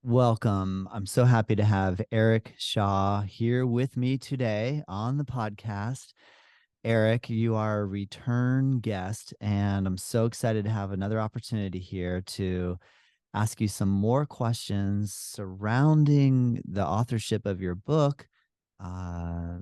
Welcome. I'm so happy to have Eric Shaw here with me today on the podcast. Eric, you are a return guest, and I'm so excited to have another opportunity here to ask you some more questions surrounding the authorship of your book, uh,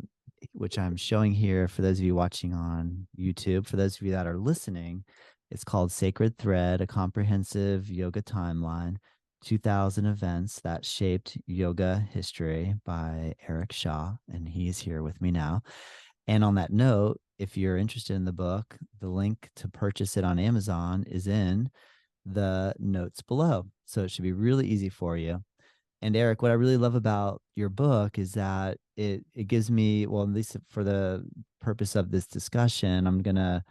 which I'm showing here for those of you watching on YouTube. For those of you that are listening, it's called Sacred Thread, a comprehensive yoga timeline, 2000 events that shaped yoga history by Eric Shaw. And he's here with me now. And on that note, if you're interested in the book, the link to purchase it on Amazon is in the notes below. So it should be really easy for you. And Eric, what I really love about your book is that it gives me, well, at least for the purpose of this discussion, I'm gonna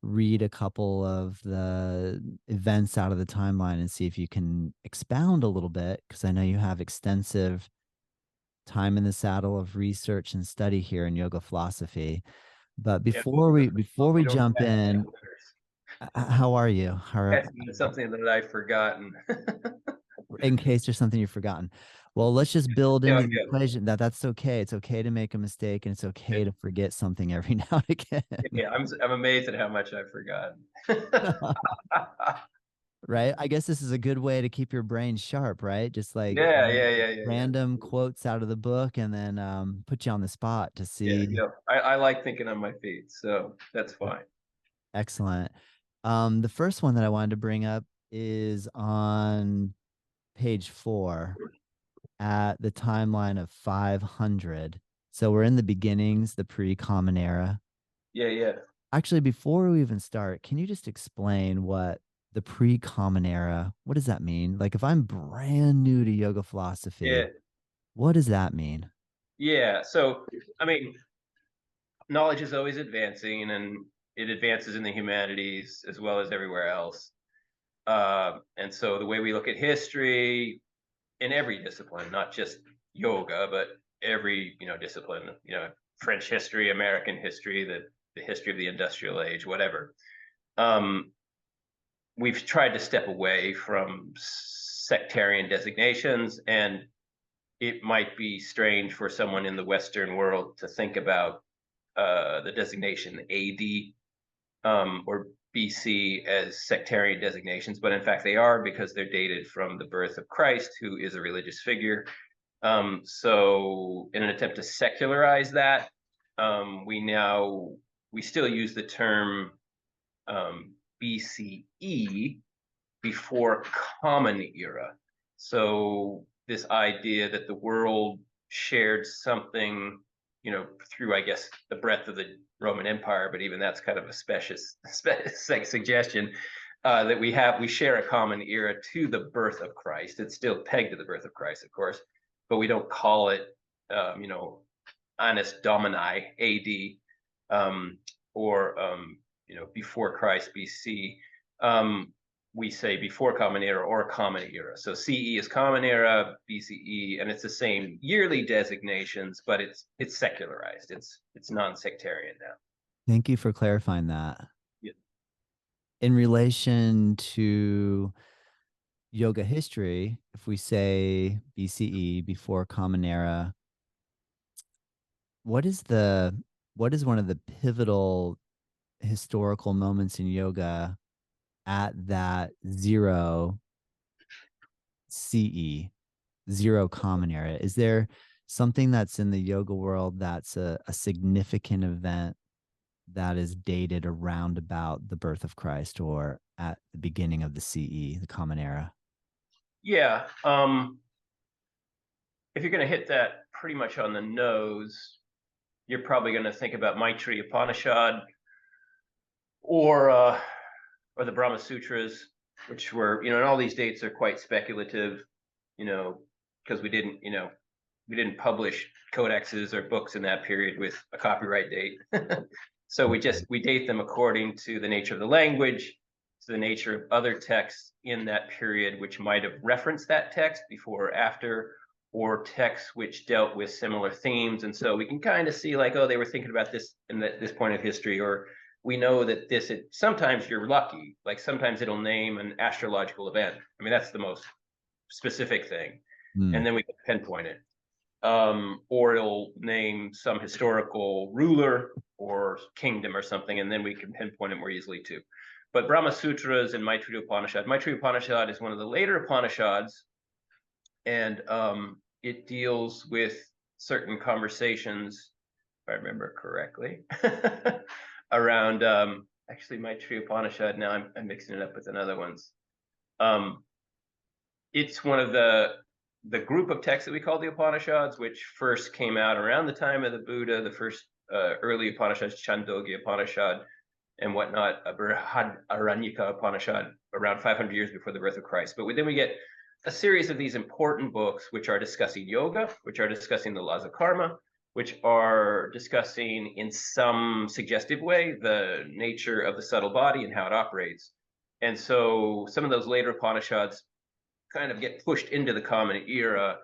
read a couple of the events out of the timeline and see if you can expound a little bit, because I know you have extensive time in the saddle of research and study here in yoga philosophy. But Yeah, before we you don't jump have any in, listeners. how are you? That's something that I've forgotten. In case there's something you've forgotten. Well, let's just build Yeah, into the yeah, equation that's okay. It's okay to make a mistake, and it's yeah. okay to forget something every now and again. Yeah, I'm amazed at how much I've forgotten. Right? I guess this is a good way to keep your brain sharp, right? Just like Yeah, yeah, yeah, yeah, yeah. random quotes out of the book and then put you on the spot to Yeah, see. yeah. I like thinking on my feet, so that's fine. Excellent. The first one that I wanted to bring up is on page 4 at the timeline of 500. So we're in the beginnings, the pre-common era. Yeah, yeah, Actually, before we even start, can you just explain what the pre-common era, what does that mean? Like if I'm brand new to yoga yeah, philosophy, what does that mean? yeah. So, I mean, knowledge is always advancing, and it advances in the humanities as well as everywhere else. And so, the way we look at history in every discipline, not just yoga, but every discipline, French history, American history, the history of the industrial age, whatever. Um, we've tried to step away from sectarian designations, and it might be strange for someone in the Western world to think about the designation AD or BC as sectarian designations, but in fact they are, because they're dated from the birth of Christ, who is a religious figure. So in an attempt to secularize that, we still use the term BCE, before Common Era. So this idea that the world shared something, through, I guess, the breadth of the Roman Empire, but even that's kind of a specious suggestion. That we share a common era to the birth of Christ. It's still pegged to the birth of Christ, of course, but we don't call it, Annus Domini AD, or before Christ BC. We say before Common Era or Common Era. So CE is Common Era, BCE, and it's the same yearly designations, but it's secularized. It's non-sectarian now. Thank you for clarifying that. Yeah. In relation to yoga history, if we say BCE, before Common Era, what is the what is one of the pivotal historical moments in yoga at that zero CE, zero Common Era? Is there something that's in the yoga world that's a significant event that is dated around about the birth of Christ or at the beginning of the CE, the Common Era? Yeah. If you're going to hit that pretty much on the nose, you're probably going to think about Maitreya Upanishad, or or the Brahma Sutras, which were, and all these dates are quite speculative, because we didn't publish codexes or books in that period with a copyright date. So we date them according to the nature of the language, to the nature of other texts in that period, which might have referenced that text before or after, or texts which dealt with similar themes. And so we can kind of see, like, oh, they were thinking about this in this point of history, or we know that sometimes you're lucky, like sometimes it'll name an astrological event. I mean, that's the most specific thing. Mm. and then we can pinpoint it. Or it'll name some historical ruler or kingdom or something, and then we can pinpoint it more easily too. But Brahma Sutras and Maitreya Upanishad is one of the later Upanishads, and it deals with certain conversations, if I remember correctly, around actually Maitreya Upanishad. Now I'm mixing it up with another ones. It's one of the group of texts that we call the Upanishads, which first came out around the time of the Buddha. The first early Upanishads, Chandogya Upanishad and whatnot, Aranyaka Upanishad, around 500 years before the birth of Christ. But then we get a series of these important books, which are discussing yoga, which are discussing the laws of karma, which are discussing in some suggestive way the nature of the subtle body and how it operates. And so some of those later Upanishads kind of get pushed into the common era,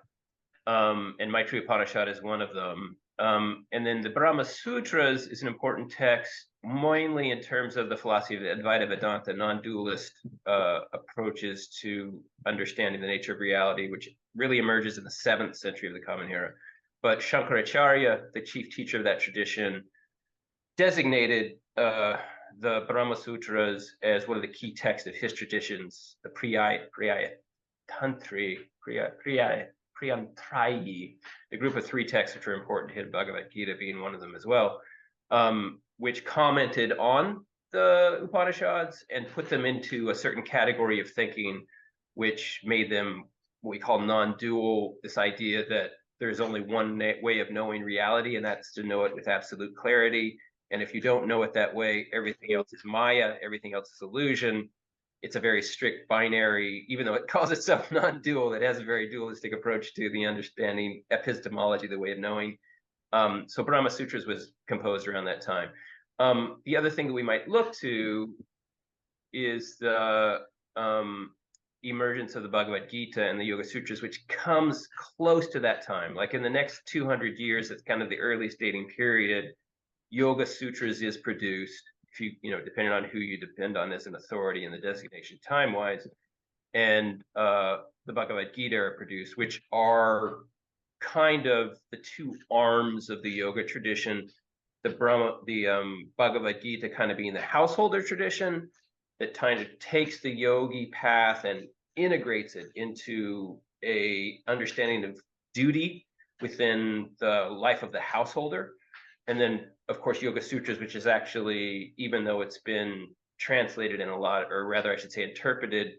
and Maitreya Upanishad is one of them. And then the Brahma Sutras is an important text, mainly in terms of the philosophy of Advaita Vedanta, non-dualist approaches to understanding the nature of reality, which really emerges in the 7th century of the Common Era. But Shankaracharya, the chief teacher of that tradition, designated the Brahma Sutras as one of the key texts of his traditions, the Priyantrayi, the group of 3 texts which are important to him, Bhagavad Gita being one of them as well, which commented on the Upanishads and put them into a certain category of thinking, which made them what we call non-dual, this idea that there's only one way of knowing reality, and that's to know it with absolute clarity. And if you don't know it that way, everything else is Maya, everything else is illusion. It's a very strict binary, even though it calls itself non-dual, it has a very dualistic approach to the understanding epistemology, the way of knowing. So Brahma Sutras was composed around that time. The other thing that we might look to is the emergence of the Bhagavad Gita and the Yoga Sutras, which comes close to that time. Like in the next 200 years, it's kind of the earliest dating period. Yoga Sutras is produced, if you depending on who you depend on as an authority in the designation time-wise, and the Bhagavad Gita are produced, which are kind of the 2 arms of the yoga tradition. The Bhagavad Gita kind of being the householder tradition that kind of takes the yogi path and integrates it into a understanding of duty within the life of the householder. And then, of course, Yoga Sutras, which is actually, even though it's been translated in a lot, or rather I should say interpreted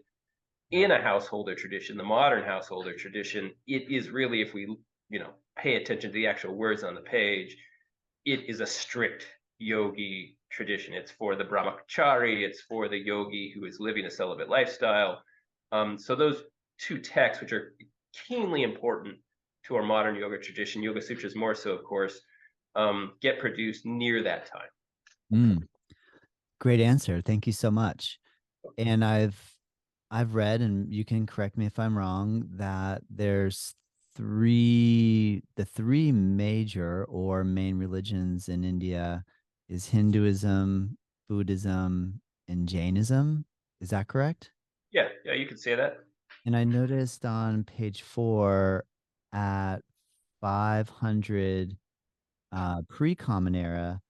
in a householder tradition, the modern householder tradition, it is really, if we pay attention to the actual words on the page, it is a strict yogi tradition. It's for the brahmachari, it's for the yogi who is living a celibate lifestyle. So those 2 texts, which are keenly important to our modern yoga tradition, Yoga Sutras more so, of course, get produced near that time. Mm. Great answer. Thank you so much. And I've read, and you can correct me if I'm wrong, that there's the 3 major or main religions in India is Hinduism, Buddhism, and Jainism. Is that correct? Yeah, you could say that. And I noticed on page 4 at 500 pre-common era,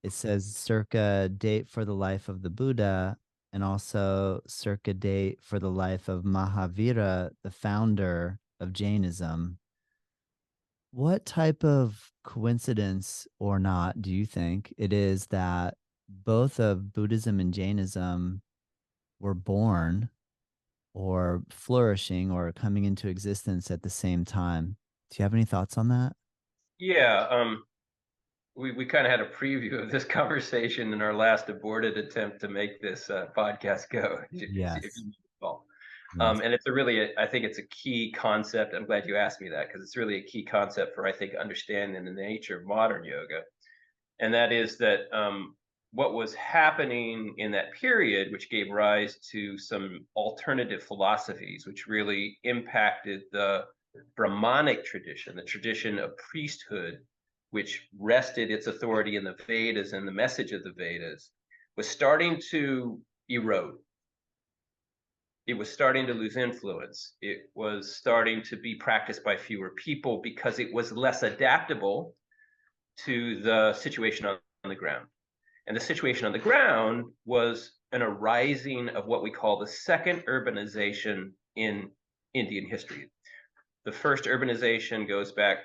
it says circa date for the life of the Buddha, and also circa date for the life of Mahavira, the founder of Jainism. What type of coincidence or not do you think it is that both of Buddhism and Jainism were born or flourishing or coming into existence at the same time? Do you have any thoughts on that? Yeah, we kind of had a preview of this conversation in our last aborted attempt to make this podcast go, if Yes. you recall. Yes. And it's I think it's a key concept. I'm glad you asked me that, because it's really a key concept for, I think, understanding the nature of modern yoga. And that is that what was happening in that period, which gave rise to some alternative philosophies, which really impacted the Brahmanic tradition, the tradition of priesthood, which rested its authority in the Vedas and the message of the Vedas, was starting to erode. it was starting to lose influence. It was starting to be practiced by fewer people because it was less adaptable to the situation on the ground. And the situation on the ground was an arising of what we call the second urbanization in Indian history. The first urbanization goes back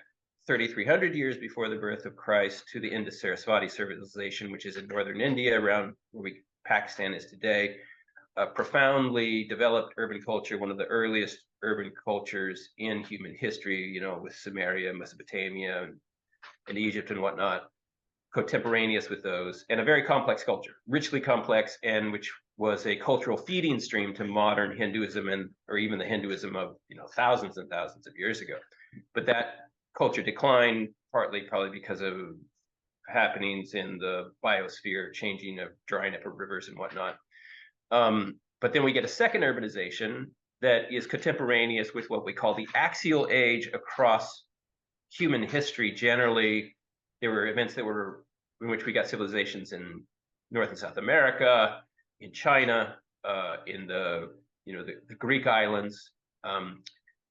3,300 years before the birth of Christ to the Indus-Sarasvati civilization, which is in northern India, around where Pakistan is today. A profoundly developed urban culture, one of the earliest urban cultures in human history, you know, with Sumeria, Mesopotamia, and Egypt and whatnot, contemporaneous with those, and a very complex culture, richly complex, and which was a cultural feeding stream to modern Hinduism and or even the Hinduism of, you know, thousands and thousands of years ago. But that culture declined partly probably because of happenings in the biosphere, changing of drying up of rivers and whatnot. But then we get a second urbanization that is contemporaneous with what we call the axial age across human history. Generally, there were events that were in which we got civilizations in North and South America, in China, in the the Greek islands,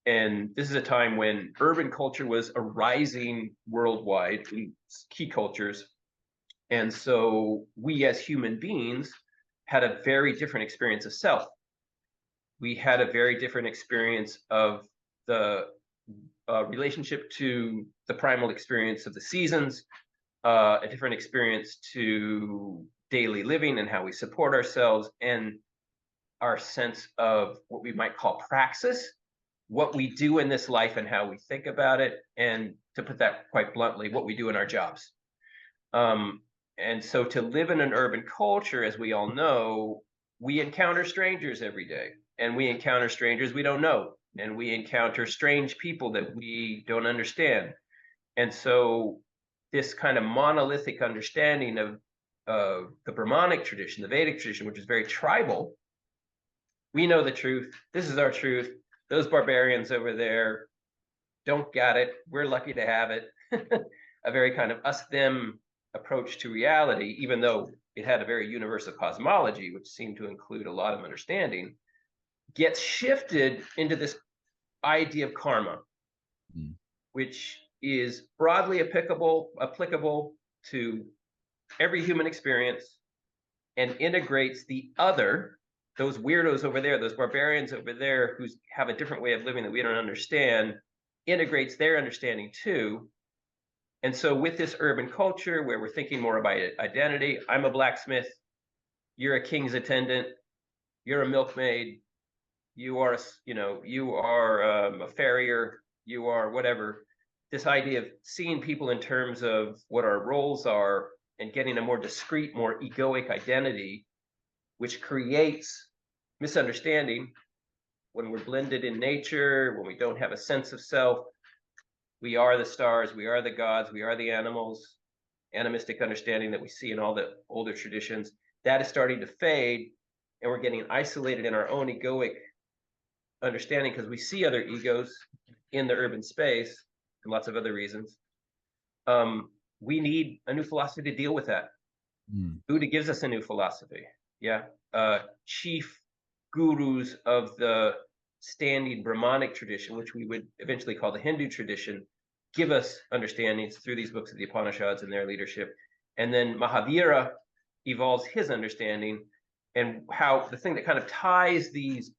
and this is a time when urban culture was arising worldwide in key cultures, and so we as human beings had a very different experience of self. We had a very different experience of the relationship to the primal experience of the seasons, a different experience to daily living and how we support ourselves, and our sense of what we might call praxis, what we do in this life and how we think about it, and to put that quite bluntly, what we do in our jobs. And so to live in an urban culture, as we all know, we encounter strangers every day, and we encounter strangers we don't know, and we encounter strange people that we don't understand. And so this kind of monolithic understanding of the Brahmanic tradition, the Vedic tradition, which is very tribal, we know the truth. This is our truth. Those barbarians over there don't got it. We're lucky to have it. A very kind of us-them approach to reality, even though it had a very universal cosmology, which seemed to include a lot of understanding, gets shifted into this idea of karma, which is broadly applicable to every human experience and integrates the other, those weirdos over there, those barbarians over there who have a different way of living that we don't understand, integrates their understanding too. And so with this urban culture where we're thinking more about identity, I'm a blacksmith, you're a king's attendant, you're a milkmaid, you are a farrier, you are whatever. This idea of seeing people in terms of what our roles are and getting a more discrete, more egoic identity, which creates misunderstanding when we're blended in nature, when we don't have a sense of self. We are the stars, we are the gods, we are the animals, animistic understanding that we see in all the older traditions. That is starting to fade, and we're getting isolated in our own egoic understanding because we see other egos in the urban space and lots of other reasons. We need a new philosophy to deal with that. Buddha gives us a new philosophy. Yeah. Chief gurus of the standing Brahmanic tradition, which we would eventually call the Hindu tradition, give us understandings through these books of the Upanishads and their leadership. And then Mahavira evolves his understanding, and how the thing that kind of ties these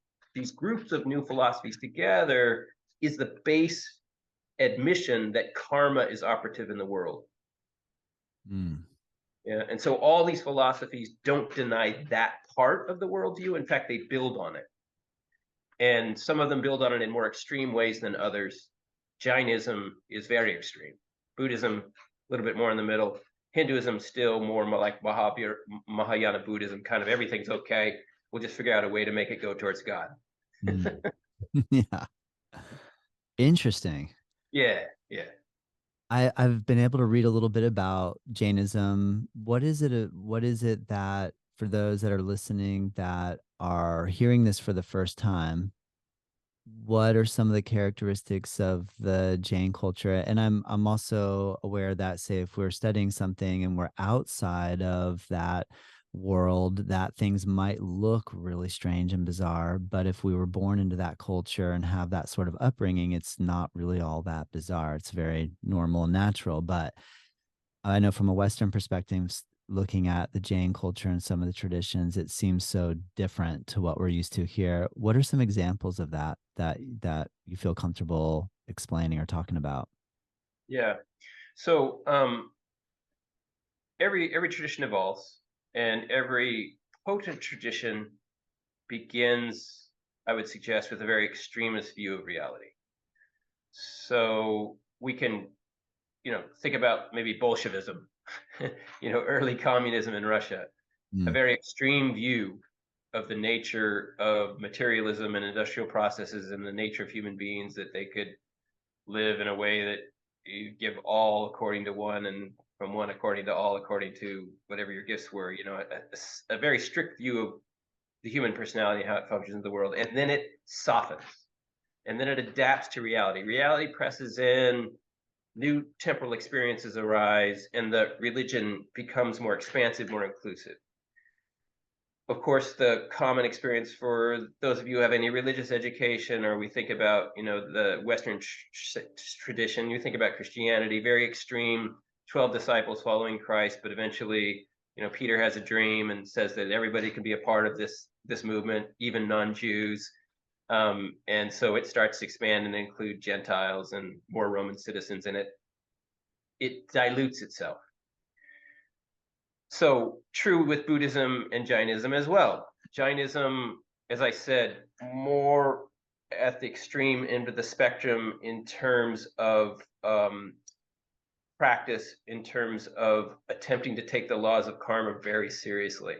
groups of new philosophies together is the base admission that karma is operative in the world. Yeah, and so all these philosophies don't deny that part of the worldview. In fact, they build on it. And some of them build on it in more extreme ways than others. Jainism is very extreme. Buddhism, a little bit more in the middle. Hinduism, still more like Mahayana Buddhism, kind of everything's okay. We'll just figure out a way to make it go towards God. Yeah. Interesting. Yeah, yeah. I've been able to read a little bit about Jainism. What is it that, for those that are listening that are hearing this for the first time, what are some of the characteristics of the Jain culture? And I'm also aware that, say, if we're studying something and we're outside of that, world that things might look really strange and bizarre, but if we were born into that culture and have that sort of upbringing, it's not really all that bizarre. It's very normal and natural. But I know from a Western perspective, looking at the Jain culture and some of the traditions, it seems so different to what we're used to here. What are some examples of that you feel comfortable explaining or talking about? Yeah. So every tradition evolves, and every potent tradition begins, I would suggest, with a very extremist view of reality. So we can, think about maybe Bolshevism, early communism in Russia, a Mm, very extreme view of the nature of materialism and industrial processes and the nature of human beings, that they could live in a way that you give all according to one, and from one according to all according to whatever your gifts were, a very strict view of the human personality and how it functions in the world. And then it softens, and then it adapts to reality. Reality presses in, new temporal experiences arise, and the religion becomes more expansive, more inclusive. Of course, the common experience for those of you who have any religious education, or we think about, the Western tradition, you think about Christianity, very extreme, 12 disciples following Christ, but eventually, Peter has a dream and says that everybody can be a part of this movement, even non-Jews. And so it starts to expand and include Gentiles and more Roman citizens, and it dilutes itself. So true with Buddhism and Jainism as well. Jainism, as I said, more at the extreme end of the spectrum in terms of practice, in terms of attempting to take the laws of karma very seriously.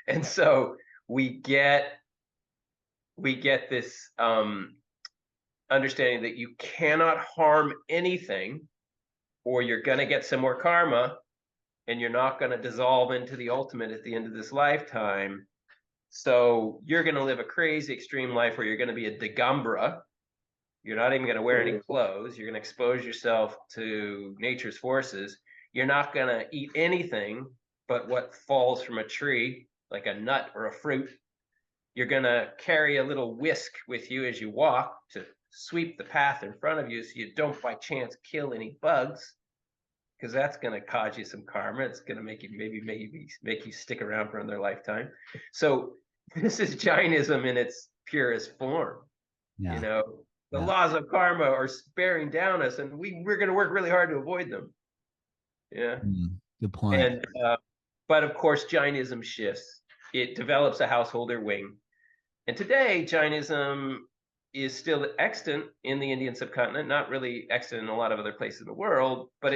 And so we get this understanding that you cannot harm anything, or you're going to get some more karma, and you're not going to dissolve into the ultimate at the end of this lifetime. So you're going to live a crazy extreme life where you're going to be a Digambra. You're not even going to wear any clothes. You're going to expose yourself to nature's forces. You're not going to eat anything but what falls from a tree, like a nut or a fruit. You're going to carry a little whisk with you as you walk to sweep the path in front of you, so you don't by chance kill any bugs, because that's going to cause you some karma. It's going to make you maybe make you stick around for another lifetime. So this is Jainism in its purest form. You yeah, know, the yeah. laws of karma are bearing down us, and we're going to work really hard to avoid them. Yeah, Good point. and but of course Jainism shifts. It develops a householder wing, and today Jainism is still extant in the Indian subcontinent, not really extant in a lot of other places in the world, but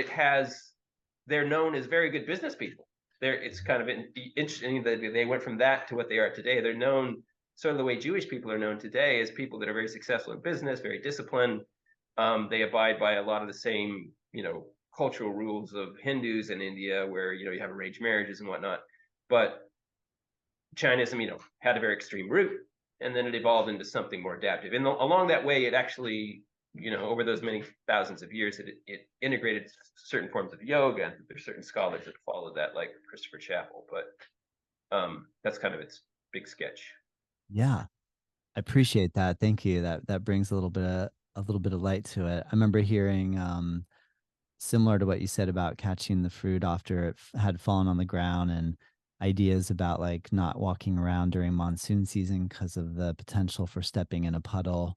they're known as very good business people. It's kind of interesting that they went from that to what they are today. They're known sort of the way Jewish people are known today, as people that are very successful in business, very disciplined. They abide by a lot of the same, cultural rules of Hindus in India, where, you have arranged marriages and whatnot. But Chinaism, had a very extreme root, and then it evolved into something more adaptive. And along that way, it actually, over those many thousands of years, it integrated certain forms of yoga, and there's certain scholars that followed that, like Christopher Chappell. But that's kind of its big sketch. Yeah, I appreciate that. Thank you. That brings a little bit of light to it. I remember hearing similar to what you said about catching the fruit after it had fallen on the ground, and ideas about like not walking around during monsoon season because of the potential for stepping in a puddle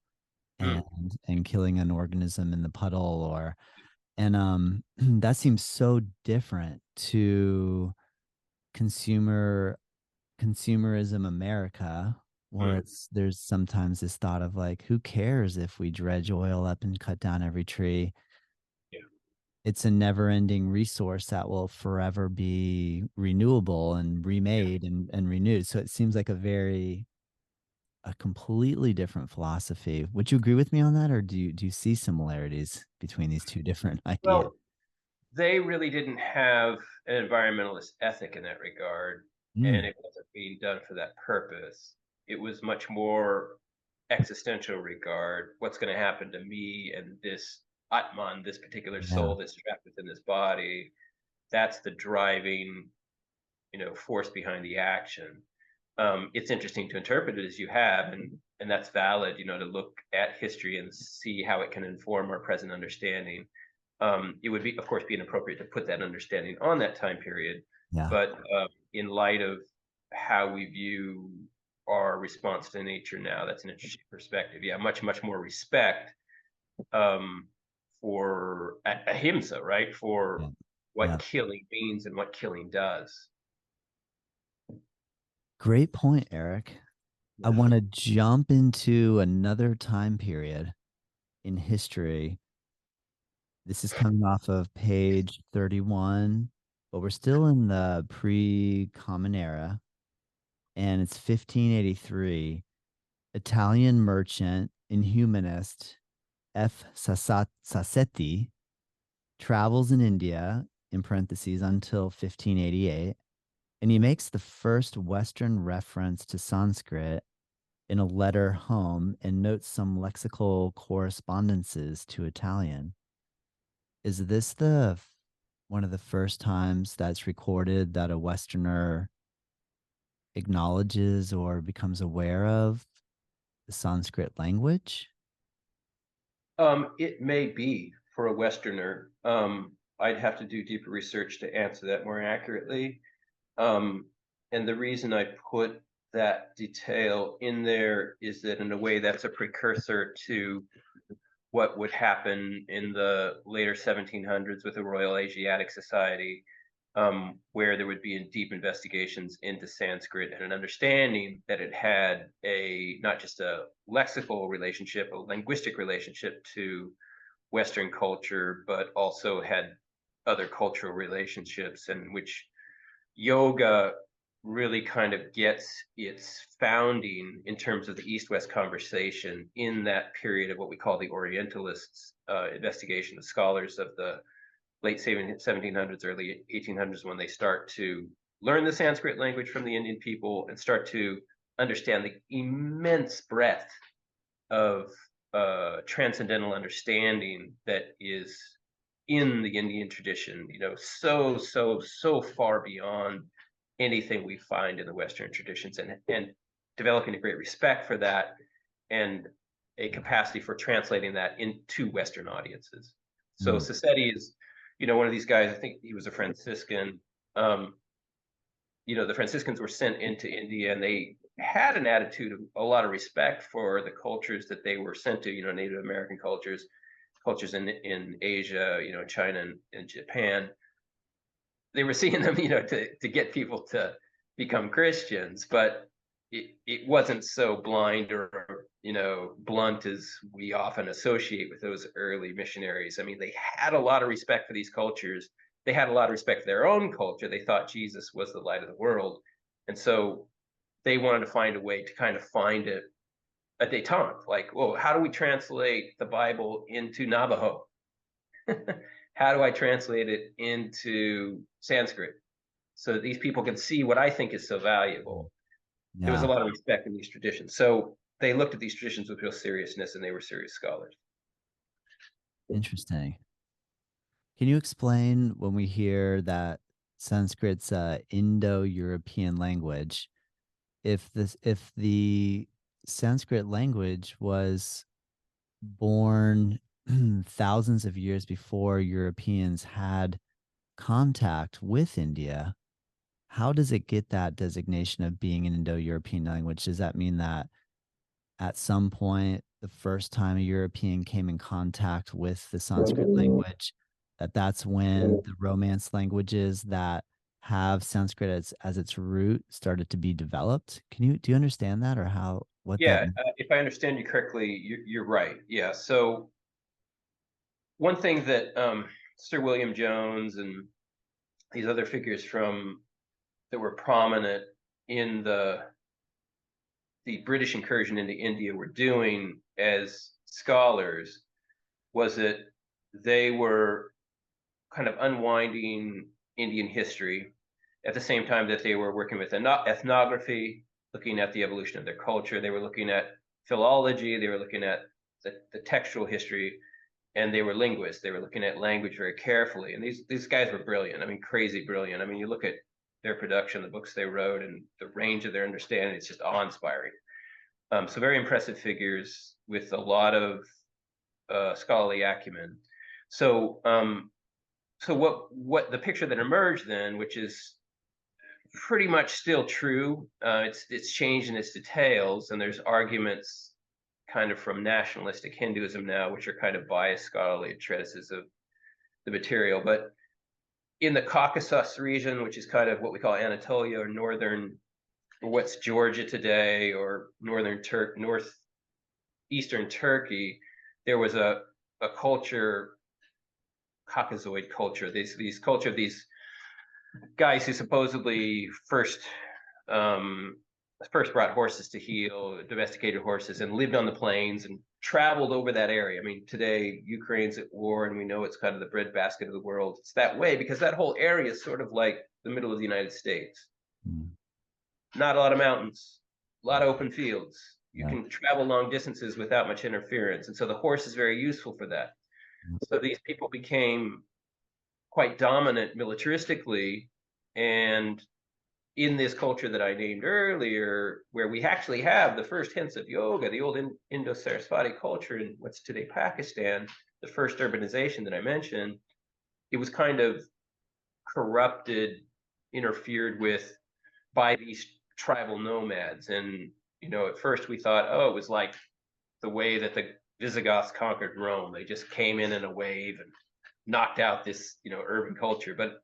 Mm, and killing an organism in the puddle, or and that seems so different to consumer consumerism America, where mm, there's sometimes this thought of like, who cares if we dredge oil up and cut down every tree? yeah. It's a never-ending resource that will forever be renewable and Yeah. remade and renewed. So it seems like a completely different philosophy. Would you agree with me on that, or do you see similarities between these two different ideas? Well, they really didn't have an environmentalist ethic in that regard, and Mm, it wasn't being done for that purpose. It was much more existential regard. What's going to happen to me and this Atman, this particular yeah. soul that's trapped within this body? That's the driving force behind the action. It's interesting to interpret it as you have, and that's valid, to look at history and see how it can inform our present understanding. It would be, of course, be inappropriate to put that understanding on that time period, Yeah. but in light of how we view our response to nature now, that's an interesting perspective. Yeah, much, much more respect for ahimsa, right? For Yeah. what Yeah. killing means and what killing does. Great point, Eric. I want to jump into another time period in history. This is coming off of page 31, but we're still in the pre-common era, and it's 1583. Italian merchant and humanist Sassetti travels in India, in parentheses, until 1588, and he makes the first Western reference to Sanskrit in a letter home and notes some lexical correspondences to Italian. Is this one of the first times that's recorded that a Westerner acknowledges or becomes aware of the Sanskrit language? It may be for a Westerner. I'd have to do deeper research to answer that more accurately. Um, and the reason I put that detail in there is that in a way that's a precursor to what would happen in the later 1700s with the Royal Asiatic Society, where there would be deep investigations into Sanskrit and an understanding that it had not just a lexical relationship, a linguistic relationship to Western culture, but also had other cultural relationships, and which yoga really kind of gets its founding in terms of the East-West conversation in that period of what we call the Orientalists investigation, the scholars of the late 1700s, early 1800s, when they start to learn the Sanskrit language from the Indian people and start to understand the immense breadth of transcendental understanding that is in the Indian tradition, so far beyond anything we find in the Western traditions, and developing a great respect for that and a capacity for translating that into Western audiences. So Mm. Sassetti is, one of these guys. I think he was a Franciscan. Um, the Franciscans were sent into India, and they had an attitude of a lot of respect for the cultures that they were sent to. Native American cultures in Asia, China and Japan. They were seeing them, to get people to become Christians, but it wasn't so blind or blunt as we often associate with those early missionaries. I mean, they had a lot of respect for these cultures. They had a lot of respect for their own culture. They thought Jesus was the light of the world, and so they wanted to find a way to kind of find a détente. Like, well, how do we translate the Bible into Navajo? How do I translate it into Sanskrit so that these people can see what I think is so valuable? There was a Yeah, lot of respect in these traditions. So they looked at these traditions with real seriousness, and they were serious scholars. interesting. Can you explain when we hear that Sanskrit's a Indo-European language, if the Sanskrit language was born thousands of years before Europeans had contact with India, how does it get that designation of being an Indo-European language? Does that mean that at some point, the first time a European came in contact with the Sanskrit language, that's when the Romance languages that have Sanskrit as its root started to be developed? Do you understand that, or what that Yeah, means? if I understand you correctly, you're right. Yeah. So one thing that Sir William Jones and these other figures that were prominent in the British incursion into India were doing as scholars was that they were kind of unwinding Indian history at the same time that they were working with ethnography, looking at the evolution of their culture. They were looking at philology, they were looking at the textual history, and they were linguists. They were looking at language very carefully. And these guys were brilliant. I mean, crazy brilliant. I mean, you look at their production, the books they wrote, and the range of their understanding. It's just awe-inspiring. So very impressive figures with a lot of scholarly acumen. So so what the picture that emerged then, which is pretty much still true, it's changed in its details, and there's arguments kind of from nationalistic Hinduism now, which are kind of biased scholarly treatises of the material. But in the Caucasus region, which is kind of what we call Anatolia or northern, or what's Georgia today, or northeastern Turkey, there was a culture, Caucasoid culture, these culture of these guys who supposedly first brought horses to heel, domesticated horses, and lived on the plains and traveled over that area. I mean, today Ukraine's at war, and we know it's kind of the breadbasket of the world. It's that way because that whole area is sort of like the middle of the United States. Mm. Not a lot of mountains, a lot of open fields. You Yeah. can travel long distances without much interference, and so the horse is very useful for that. So these people became quite dominant militaristically, and in this culture that I named earlier, where we actually have the first hints of yoga, the old Indo-Sarasvati culture in what's today Pakistan, the first urbanization that I mentioned, it was kind of corrupted, interfered with by these tribal nomads. And, at first we thought, oh, it was like the way that the Visigoths conquered Rome. They just came in a wave and knocked out this, urban culture. But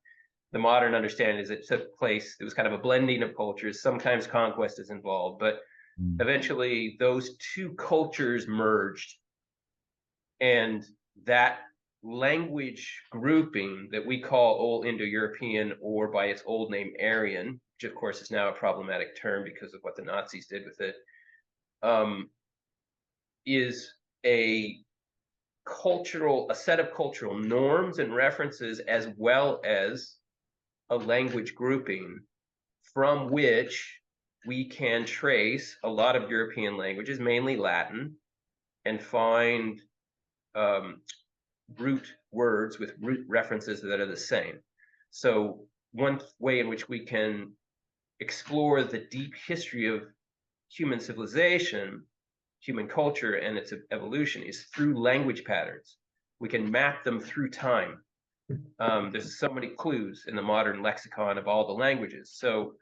the modern understanding is it took place, it was kind of a blending of cultures. Sometimes conquest is involved, but Mm. eventually those two cultures merged. And that language grouping that we call Old Indo-European, or by its old name Aryan, which of course is now a problematic term because of what the Nazis did with it, is a set of cultural norms and references, as well as a language grouping from which we can trace a lot of European languages, mainly Latin, and find root words with root references that are the same. So one way in which we can explore the deep history of human civilization, human culture, and its evolution is through language patterns. We can map them through time. There's so many clues in the modern lexicon of all the languages. So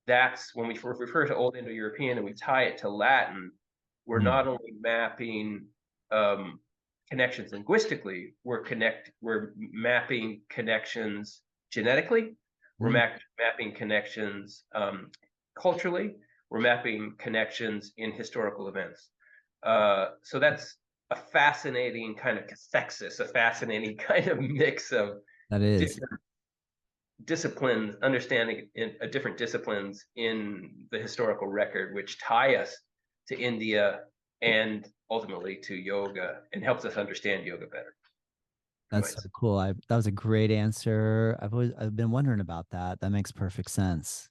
that's when we refer to Old Indo-European and we tie it to Latin, we're Mm. not only mapping connections linguistically, we're mapping connections genetically, we're Mm. mapping connections culturally, we're mapping connections in historical events. So that's a fascinating kind of cathexis, a fascinating kind of mix of That is. different disciplines, understanding different disciplines in the historical record, which tie us to India and ultimately to yoga, and helps us understand yoga better. That's so cool. That was a great answer. I've been wondering about that. That makes perfect sense.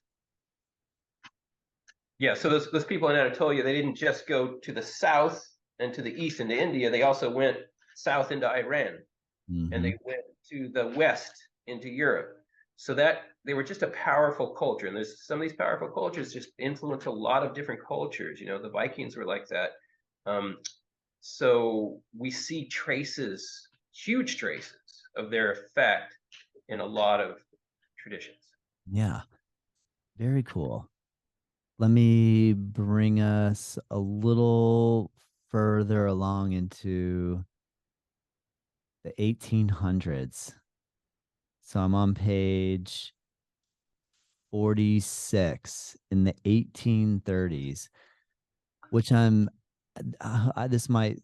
Yeah, so those people in Anatolia, they didn't just go to the south and to the east into India, they also went south into Iran, and Mm-hmm. they went to the west into Europe. So that they were just a powerful culture. And there's some of these powerful cultures just influence a lot of different cultures. The Vikings were like that. So we see traces, huge traces of their effect in a lot of traditions. Yeah, very cool. Let me bring us a little further along into the 1800s. So I'm on page 46 in the 1830s, which this might,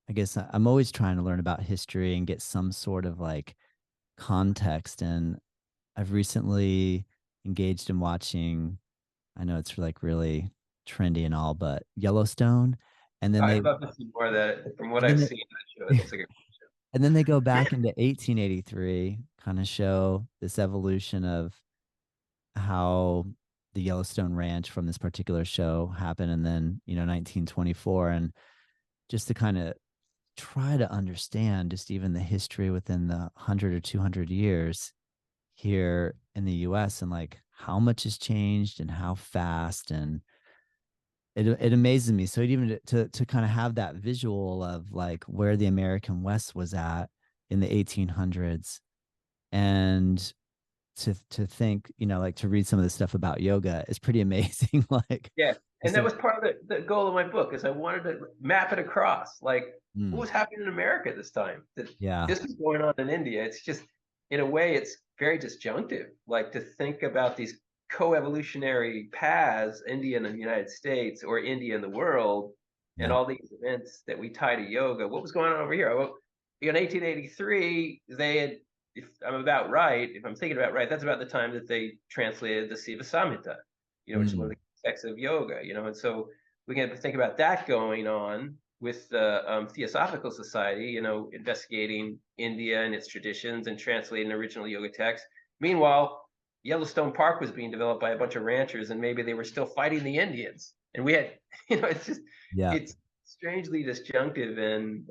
I guess I'm always trying to learn about history and get some sort of like context. And I've recently engaged in watching, I know it's like really trendy and all, but Yellowstone. And then I'd they, love to see more of that. From what and then I've they, seen, that show, it looks like a and then they go back into 1883, kind of show this evolution of how the Yellowstone Ranch from this particular show happened, and then 1924, and just to kind of try to understand just even the history within the 100 or 200 years. here in the US and like how much has changed and how fast, and it amazes me. So even to kind of have that visual of like where the American West was at in the 1800s, and to think, like to read some of the stuff about yoga is pretty amazing. Like Yeah, and just that a, was part of the goal of my book, is I wanted to map it across, like what mm, was happening in America at this time. That yeah, this was going on in India. It's just, in a way, it's very disjunctive. Like to think about these co-evolutionary paths, India and the United States, or India and the world, and yeah, all these events that we tie to yoga. What was going on over here? Well, in 1883, they had, if I'm about right, if I'm thinking about right, that's about the time that they translated the Siva Samhita, which is one of mm, the texts of yoga, and so we can think about that going on with the Theosophical Society, investigating India and its traditions and translating original yoga texts. Meanwhile, Yellowstone Park was being developed by a bunch of ranchers, and maybe they were still fighting the Indians. And we had, it's just, yeah. it's strangely disjunctive and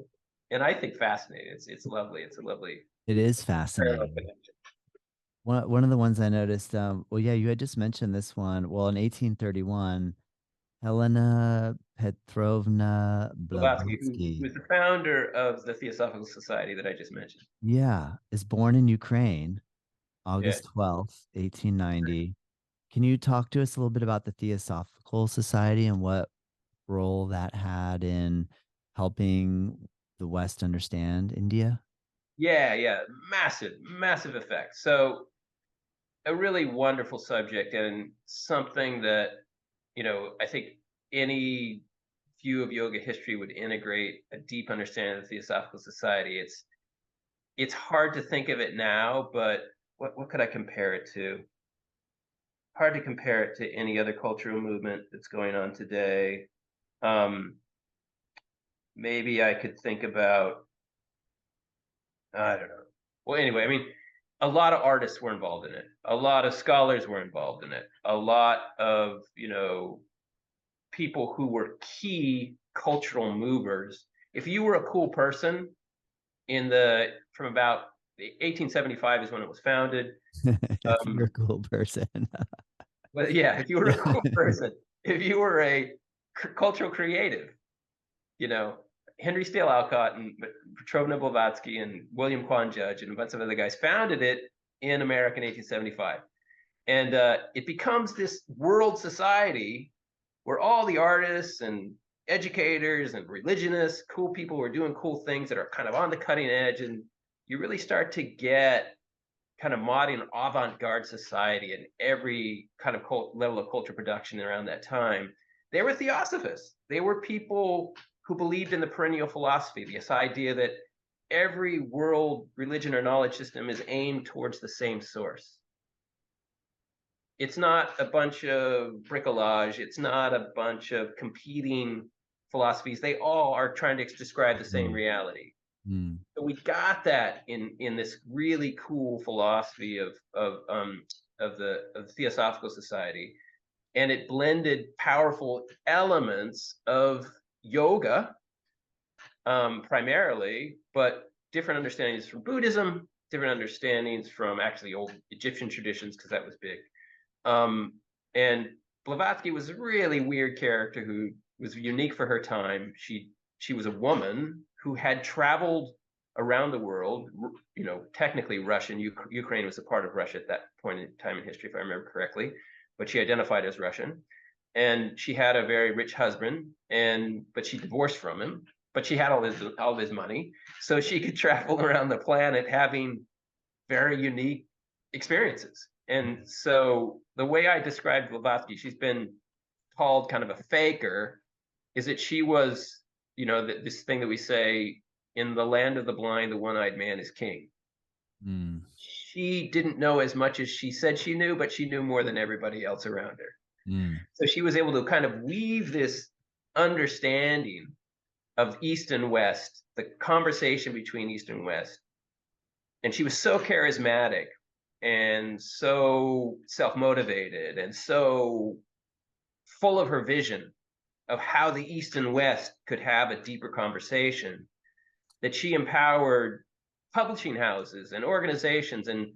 I think fascinating. It's lovely. It's a lovely It is parallel fascinating. connection. One of the ones I noticed, well, yeah, you had just mentioned this one. Well, in 1831, Helena Petrovna Blavatsky, who Blavatsky, was the founder of the Theosophical Society that I just mentioned. yeah, is born in Ukraine, Yeah. August 12th, 1890. Can you talk to us a little bit about the Theosophical Society and what role that had in helping the West understand India? Yeah, yeah, massive, massive effect. So a really wonderful subject, and something that, I think any view of yoga history would integrate a deep understanding of the Theosophical Society. It's hard to think of it now, but what could I compare it to? Hard to compare it to any other cultural movement that's going on today. Um, Maybe I could think about, I don't know. Well, anyway, I mean, a lot of artists were involved in it. A lot of scholars were involved in it. A lot of, people who were key cultural movers. If you were a cool person from about 1875 is when it was founded. If you're a Um, cool person. but yeah, if you were a Yeah. cool person, if you were a cultural creative, you know, Henry Steele Alcott and Petrovna Blavatsky and William Quan Judge and a bunch of other guys founded it in America in 1875. And it becomes this world society where all the artists and educators and religionists, cool people who are doing cool things that are kind of on the cutting edge. And you really start to get kind of modern avant-garde society in every kind of level of culture production around that time. They were theosophists. They were people who believed in the perennial philosophy, this idea that every world religion or knowledge system is aimed towards the same source. It's not a bunch of bricolage. It's not a bunch of competing philosophies. They all are trying to describe the same Mm, reality. mm, So we got that in this really cool philosophy of the Theosophical Society, and it blended powerful elements of yoga, primarily, but different understandings from Buddhism, different understandings from actually old Egyptian traditions, because that was big. And Blavatsky was a really weird character who was unique for her time. She was a woman who had traveled around the world. Technically Russian. Ukraine was a part of Russia at that point in time in history, if I remember correctly. But she identified as Russian, and she had a very rich husband, but she divorced from him. But she had all his money, so she could travel around the planet having very unique experiences. And so the way I described Blavatsky, she's been called kind of a faker, is that she was, this thing that we say, in the land of the blind, the one-eyed man is king. mm, She didn't know as much as she said she knew, but she knew more than everybody else around her. mm, So she was able to kind of weave this understanding of East and West, the conversation between East and West. And she was so charismatic and so self-motivated and so full of her vision of how the East and West could have a deeper conversation that she empowered publishing houses and organizations and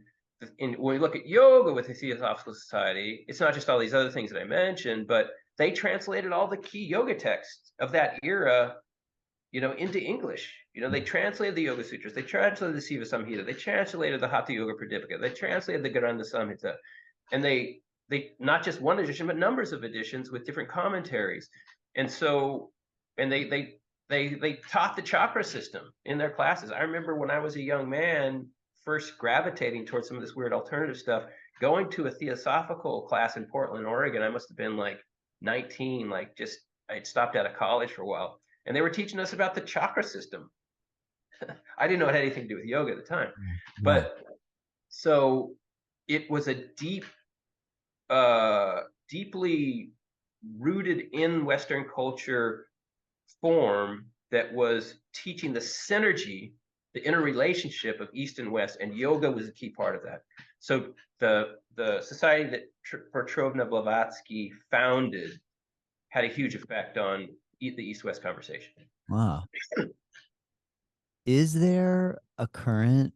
when we look at yoga with the Theosophical Society, it's not just all these other things that I mentioned, but they translated all the key yoga texts of that era, into English. They translated the Yoga Sutras, they translated the Siva Samhita, they translated the Hatha Yoga Pradipika, they translated the Granda Samhita, and they not just one edition, but numbers of editions with different commentaries. And so, and they taught the chakra system in their classes. I remember when I was a young man, first gravitating towards some of this weird alternative stuff, going to a theosophical class in Portland, Oregon. I must have been like 19, like just I'd stopped out of college for a while, and they were teaching us about the chakra system. I didn't know it had anything to do with yoga at the time, Yeah. but so it was a deeply rooted in Western culture form that was teaching the synergy, the interrelationship of East and West, and yoga was a key part of that. So the society that Petrovna Blavatsky founded had a huge effect on the East-West conversation. Wow. Is there a current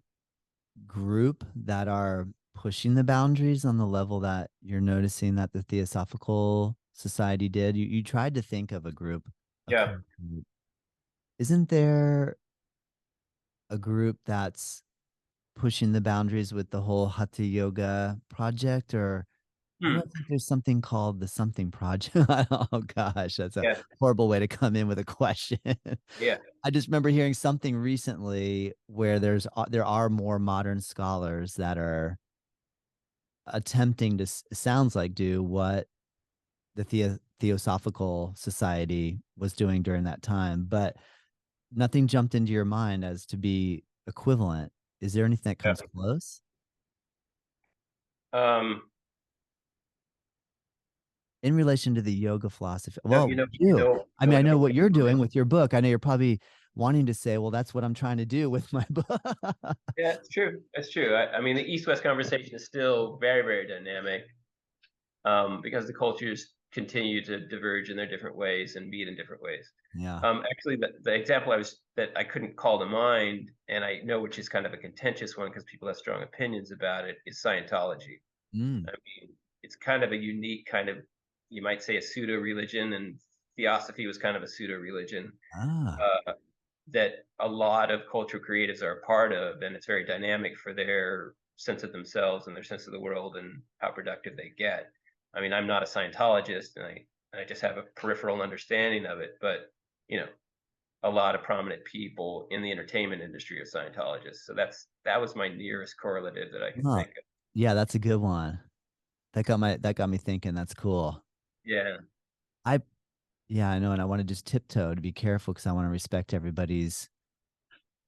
group that are pushing the boundaries on the level that you're noticing that the Theosophical Society did? You tried to think of a group, a Yeah. current group. Isn't there a group that's pushing the boundaries with the whole Hatha Yoga project? Or I Hmm. don't think there's something called the something project. Oh gosh, that's a Yeah. horrible way to come in with a question. Yeah. I just remember hearing something recently where there are more modern scholars that are attempting to sounds like do what the Theosophical Society was doing during that time, but nothing jumped into your mind as to be equivalent. Is there anything that Yeah. comes close Um, in relation to the yoga philosophy? no, Well, you. I mean, what I I know mean? what you're doing with your book. I know you're probably wanting to say, well, that's what I'm trying to do with my book. Yeah, it's true. It's true. I mean, the East-West conversation is still very, very dynamic, because the cultures continue to diverge in their different ways and meet in different ways. Yeah. Actually, the example that I couldn't call to mind, and I know which is kind of a contentious one because people have strong opinions about it, is Scientology. Mm. I mean, it's kind of a unique kind of, you might say, a pseudo religion, and Theosophy was kind of a pseudo religion. Ah. That a lot of cultural creatives are a part of, and it's very dynamic for their sense of themselves and their sense of the world and how productive they get. I mean, I'm not a Scientologist, and I just have a peripheral understanding of it, but you know, a lot of prominent people in the entertainment industry are Scientologists. So that was my nearest correlative that I could Oh, think of. yeah, that's a good one. That got me thinking. That's cool. Yeah, I Yeah, I know, and I want to just tiptoe to be careful because I want to respect everybody's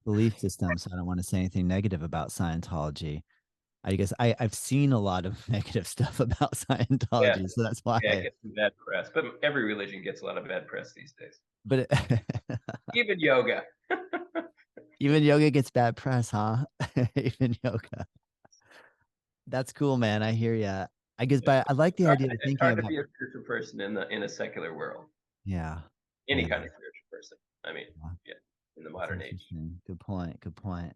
belief system. So I don't want to say anything negative about Scientology. I guess I've seen a lot of negative stuff about yeah, Scientology, so that's why. yeah. It gets some bad press, but every religion gets a lot of bad press these days. But Even yoga. even yoga gets bad press, huh? Even yoga. That's cool, man. I hear ya. I guess, but I like the idea of It's thinking hard to about. be a spiritual person in a secular world. Yeah, Any yeah, kind of spiritual person. I mean, yeah. yeah, in the That's modern age. interesting. Good point. Good point.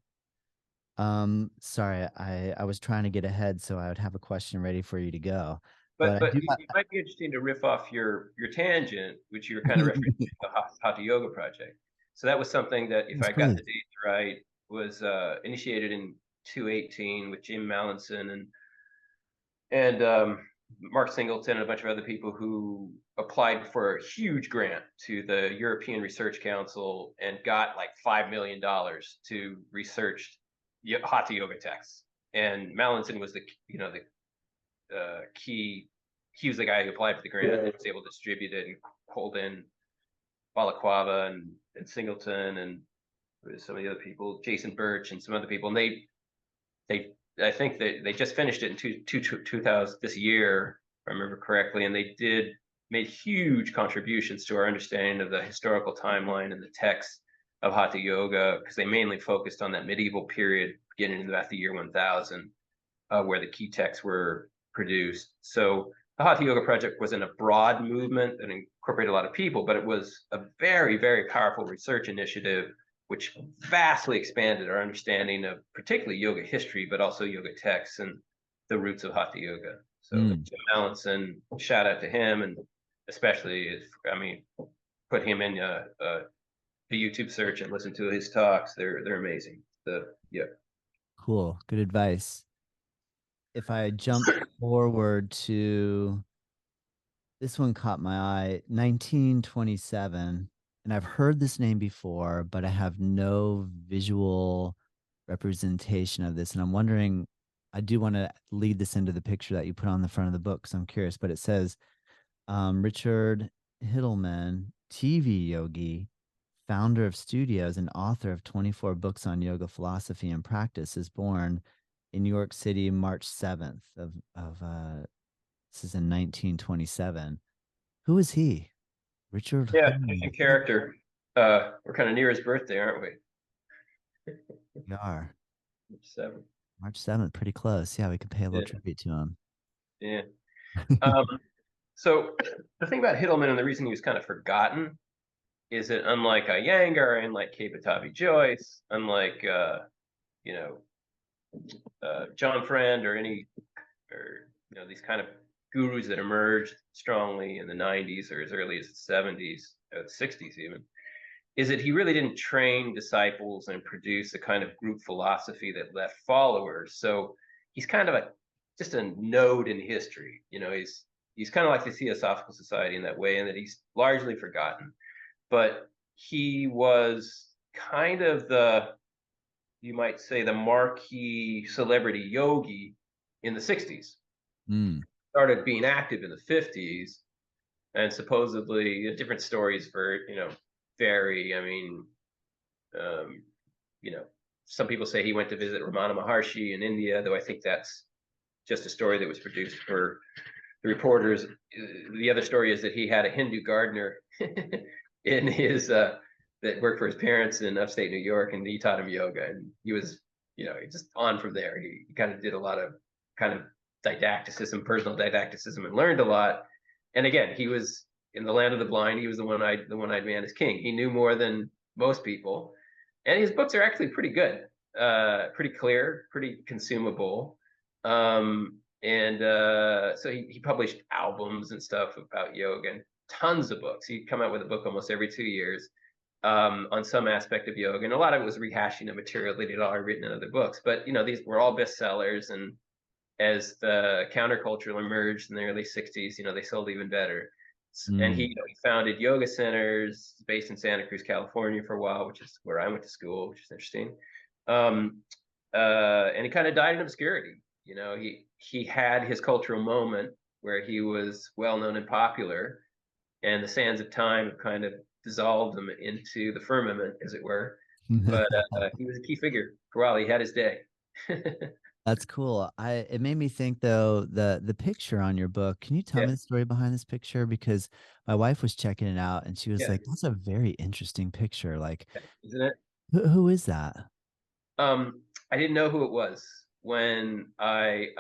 Sorry, I was trying to get ahead so I would have a question ready for you to go. But I But do. it might be interesting to riff off your tangent, which you were kind of referencing the Hatha Yoga project. So that was something that, if Yes, I got the please. dates right, was initiated in 2018 with Jim Mallinson and Mark Singleton and a bunch of other people who applied for a huge grant to the European Research Council and got like $5 million to research Hatha Yoga texts. And Mallinson was the key. He was the guy who applied for the grant and was able to distribute it and hold in Balaclava and Singleton and some of the other people, Jason Birch and some other people. And they I think they just finished it in 2000 this year, if I remember correctly, and they made huge contributions to our understanding of the historical timeline and the text of Hatha Yoga, because they mainly focused on that medieval period beginning in about the year 1000, where the key texts were produced. So the Hatha Yoga Project wasn't a broad movement that incorporated a lot of people, but it was a very, very powerful research initiative which vastly expanded our understanding of particularly yoga history, but also yoga texts and the roots of Hatha yoga. So Jim Allenson, shout out to him, and especially, put him in a YouTube search and listen to his talks. They're amazing. Cool. Good advice. If I jump forward to this one, caught my eye, 1927. And I've heard this name before, but I have no visual representation of this. And I'm wondering, I do want to lead this into the picture that you put on the front of the book, so I'm curious. But it says Richard Hittleman, TV yogi, founder of studios and author of 24 books on yoga philosophy and practice, is born in New York City, March 7th of this is in 1927. Who is he? Richard Yeah, Hittleman. interesting character. We're kind of near his birthday, aren't we? We are. Seven. March 7th, pretty close. Yeah, we could pay a little Yeah. tribute to him. Yeah. So the thing about Hittleman, and the reason he was kind of forgotten, is that unlike Iyengar, unlike K. Batavi Joyce, unlike John Friend or these kind of gurus that emerged strongly in the 90s or as early as the 70s, or the 60s even, is that he really didn't train disciples and produce a kind of group philosophy that left followers. So he's kind of just a node in history. He's kind of like the Theosophical Society in that way, in that he's largely forgotten. But he was kind of you might say, the marquee celebrity yogi in the 60s. Started being active in the 50s, and supposedly different stories vary. Some people say he went to visit Ramana Maharshi in India, though I think that's just a story that was produced for the reporters. The other story is that he had a Hindu gardener in his that worked for his parents in upstate New York, and he taught him yoga, and he was, just on from there. He kind of did a lot of kind of personal didacticism, and learned a lot. And again, he was in the land of the blind. He was the one-eyed man is king. He knew more than most people, and his books are actually pretty good, pretty clear, pretty consumable. So he published albums and stuff about yoga and tons of books. He'd come out with a book almost every 2 years on some aspect of yoga, and a lot of it was rehashing the material that he'd already written in other books. But these were all bestsellers, and as the counterculture emerged in the early 60s, they sold even better. And he founded yoga centers based in Santa Cruz, California for a while, which is where I went to school, which is interesting. And he kind of died in obscurity. He had his cultural moment where he was well known and popular, and the sands of time kind of dissolved him into the firmament, as it were. But he was a key figure for a while. He had his day. That's cool. It made me think, though, the picture on your book. Can you tell me the story behind this picture? Because my wife was checking it out, and she was like, "That's a very interesting picture." Like, isn't it? Who is that? I didn't know who it was when I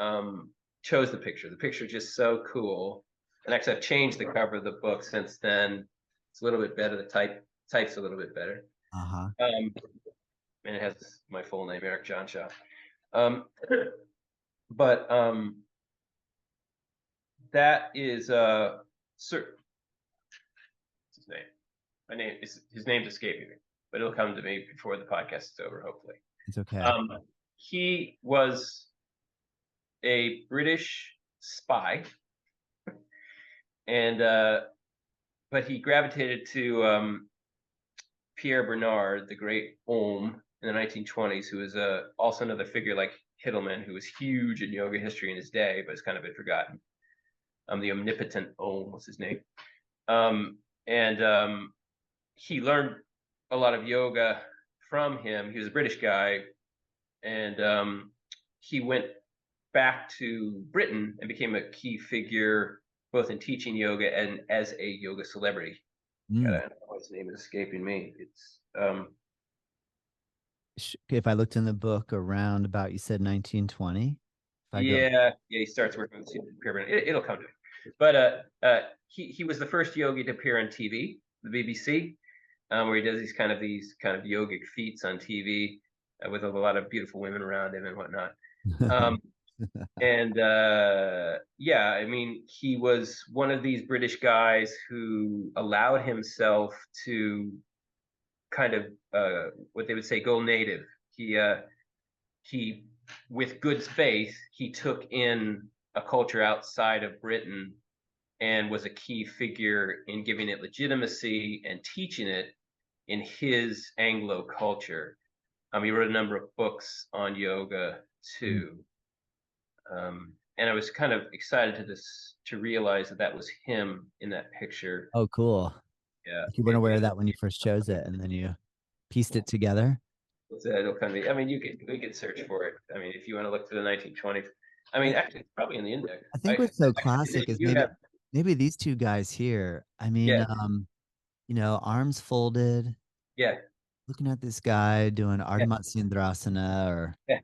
chose the picture. The picture just so cool. And actually, I've changed the cover of the book since then. It's a little bit better. The type's a little bit better. And it has my full name, Eric John Shaw. But that is Sir. What's his name? His name's escaping me, but it'll come to me before the podcast is over, hopefully. It's okay. He was a British spy, and but he gravitated to Pierre Bernard, the great Om, in the 1920s, who was also another figure like Hittleman, who was huge in yoga history in his day, but has kind of been forgotten. The omnipotent Om was his name. He learned a lot of yoga from him. He was a British guy, and he went back to Britain and became a key figure both in teaching yoga and as a yoga celebrity. God, I don't know his name is escaping me. It's if I looked in the book around about, you said 1920. He starts working with the pyramid. It'll come to me. But he was the first yogi to appear on TV, the BBC, where he does these kind of yogic feats on TV with a lot of beautiful women around him and whatnot. Um, and yeah, I mean, he was one of these British guys who allowed himself to kind of what they would say go native. He with good faith, he took in a culture outside of Britain and was a key figure in giving it legitimacy and teaching it in his Anglo culture. He wrote a number of books on yoga too. And I was kind of excited to realize that that was him in that picture. Oh, cool. Yeah, You weren't aware of that when you first chose it, and then you pieced it together. it'll come to, I mean, we could search for it. I mean, if you want to look to the 1920s, I mean, actually, it's probably in the index. I think what's so classic is You have, maybe these two guys here. I mean, yeah, arms folded, yeah, looking at this guy doing yeah, Ardha Matsyendrasana, or yeah,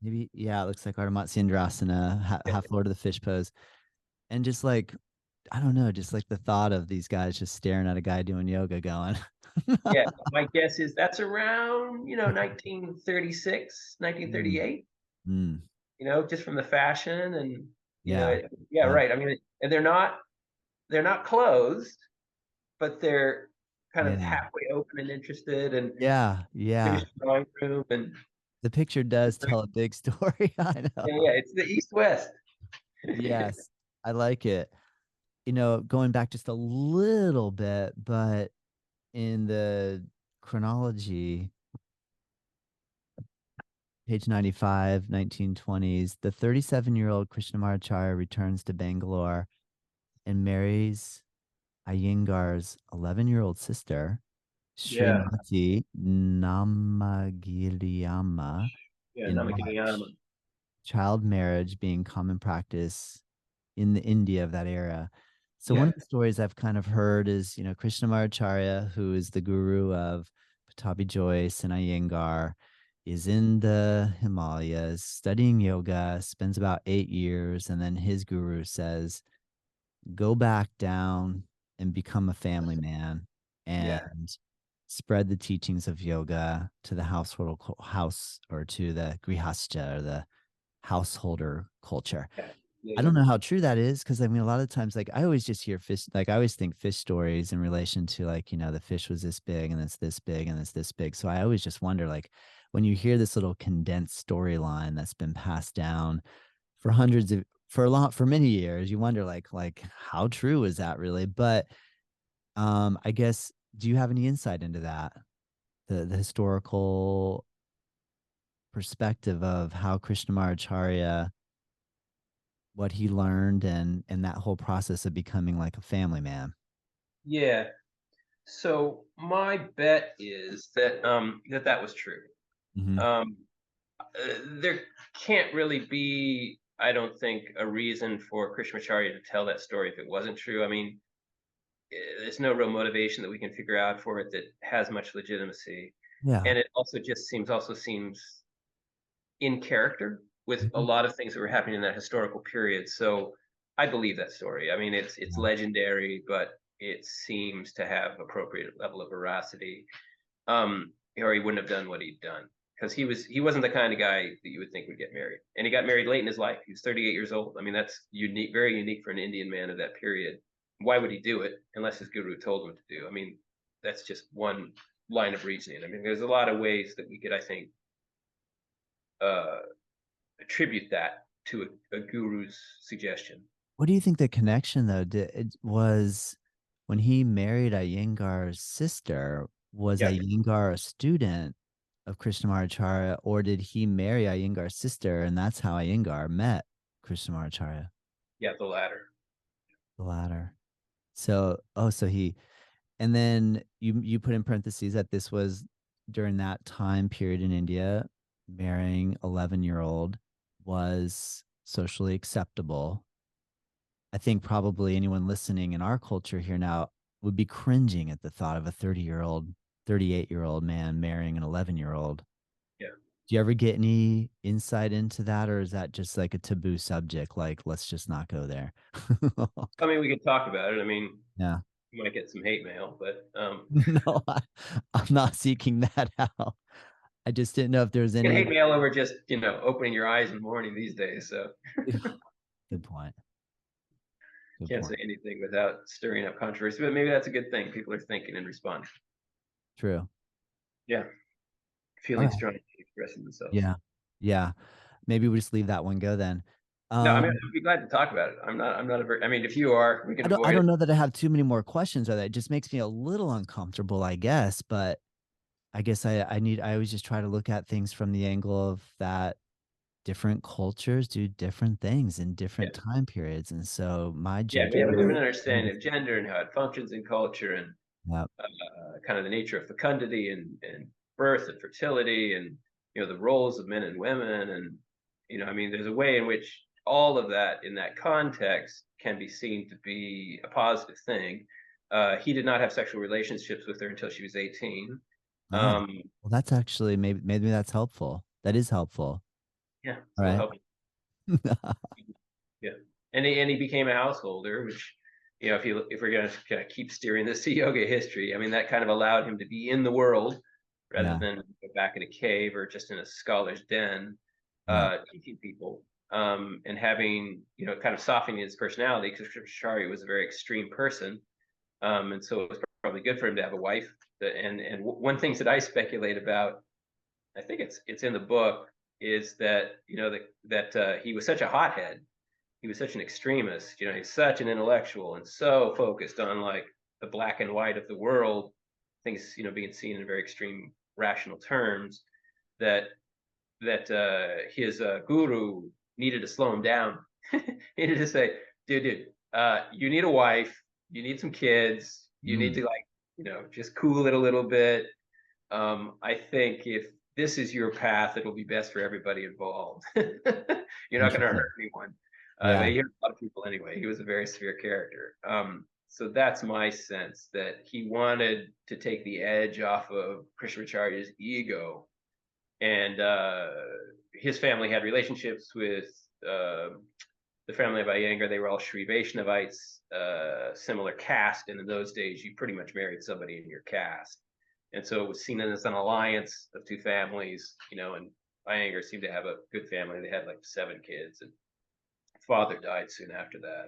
maybe, yeah, it looks like Ardha Matsyendrasana, yeah. half forward to the fish pose. And just like, I don't know, just like the thought of these guys just staring at a guy doing yoga going. Yeah, my guess is that's around, 1936, Mm, 1938, mm, just from the fashion and, yeah. yeah, Yeah. right. I mean, and they're not closed, but they're kind of Yeah. halfway open and interested and Yeah. British Yeah. drawing room and The picture does tell a big story. I know. yeah, it's the East West. Yes. I like it. Going back just a little bit, but in the chronology, page 95, 1920s, the 37-year-old Krishnamacharya returns to Bangalore and marries Iyengar's 11-year-old sister, Yeah, Srimati Namagiriyamma, yeah, in March. Namakaniyama. Child marriage being common practice in the India of that era. So one Yeah, of the stories I've kind of heard is, Krishnamacharya, who is the guru of Pattabhi Jois and Iyengar, is in the Himalayas studying yoga, spends about 8 years, and then his guru says, go back down and become a family man yeah, and spread the teachings of yoga to the household house, or to the grihastha, or the householder culture. yeah, yeah, I yeah. don't know how true that is, because I mean, a lot of times, like I always just hear fish, like I always think fish stories in relation to, like, the fish was this big and it's this big and it's this big. So I always just wonder, like, when you hear this little condensed storyline that's been passed down for for many years, you wonder, like how true is that really? But I guess, do you have any insight into that? The historical perspective of how Krishnamacharya, what he learned, and that whole process of becoming like a family man. Yeah. So my bet is that that was true. Hmm. Um, there can't really be, I don't think, a reason for Krishnamacharya to tell that story if it wasn't true. I mean, there's no real motivation that we can figure out for it that has much legitimacy, Yeah. and it also seems in character with a Mhm. lot of things that were happening in that historical period. So I believe that story. I mean, it's Yeah. legendary, but it seems to have appropriate level of veracity. Or he wouldn't have done what he'd done because he wasn't the kind of guy that you would think would get married. And he got married late in his life. He was 38 years old. I mean, that's unique, very unique for an Indian man of that period. Why would he do it unless his guru told him to do? I mean, that's just one line of reasoning. I mean, there's a lot of ways that we could, I think, uh, attribute that to a guru's suggestion. What do you think the connection, though, was when he married Iyengar's sister? Was Yeah, Iyengar a student of Krishnamacharya, or did he marry Iyengar's sister, and that's how Iyengar met Krishnamacharya? yeah, the latter. The latter. So, so and then you put in parentheses that this was during that time period in India, marrying 11-year-old was socially acceptable. I think probably anyone listening in our culture here now would be cringing at the thought of a 30-year-old, 38-year-old man marrying an 11-year-old. Yeah. Do you ever get any insight into that, or is that just like a taboo subject? Like, let's just not go there. I mean, we could talk about it. I mean, Yeah. You might get some hate mail, but No, I'm not seeking that out. I just didn't know if there's you get any. hate mail over just opening your eyes in the morning these days. So Good point. Good can't say point. anything without stirring up controversy. But maybe that's a good thing. People are thinking and responding. True. Yeah, All feeling right. strong, expressing themselves. Yeah. Yeah. Maybe we just leave that one go then. No, I mean, Um, I'd be glad to talk about it. I'm not a very, I mean, if you are, we can I avoid it. don't know that I have too many more questions or that. It just makes me a little uncomfortable, I guess. But I guess I always just try to look at things from the angle of that different cultures do different things in Yeah. different time periods. And so my Yeah, we have a judgment, different understanding of gender and how it functions in culture and yeah, kind of the nature of fecundity and birth and fertility and the roles of men and women and I mean there's a way in which all of that in that context can be seen to be a positive thing. He did not have sexual relationships with her until she was 18. oh, Um, well, that's actually maybe that's helpful. That is helpful. yeah, All so right. help. Yeah, and he became a householder, which if we're gonna kind of keep steering this to yoga history, I mean that kind of allowed him to be in the world rather Yeah. than back in a cave or just in a scholar's den, Yeah. teaching people and having kind of softening his personality because Krishnamacharya was a very extreme person, and so it was probably good for him to have a wife. And one thing that I speculate about, I think it's in the book, is that he was such a hothead, he was such an extremist, he's such an intellectual and so focused on like the black and white of the world, things, being seen in very extreme rational terms, that his guru needed to slow him down. Needed to say, dude, you need a wife, you need some kids, you need Mm, to like, just cool it a little bit. I think if this is your path, it'll be best for everybody involved. You're not going to interesting. hurt anyone. But Yeah. he hurt a lot of people anyway. He was a very severe character. So that's my sense that he wanted to take the edge off of Krishnamacharya's ego. And his family had relationships with the family of Iyengar. They were all Sri Vaishnavites, similar caste. And in those days, you pretty much married somebody in your caste. And so it was seen as an alliance of two families, and Iyengar seemed to have a good family. They had like 7 kids, and father died soon after that.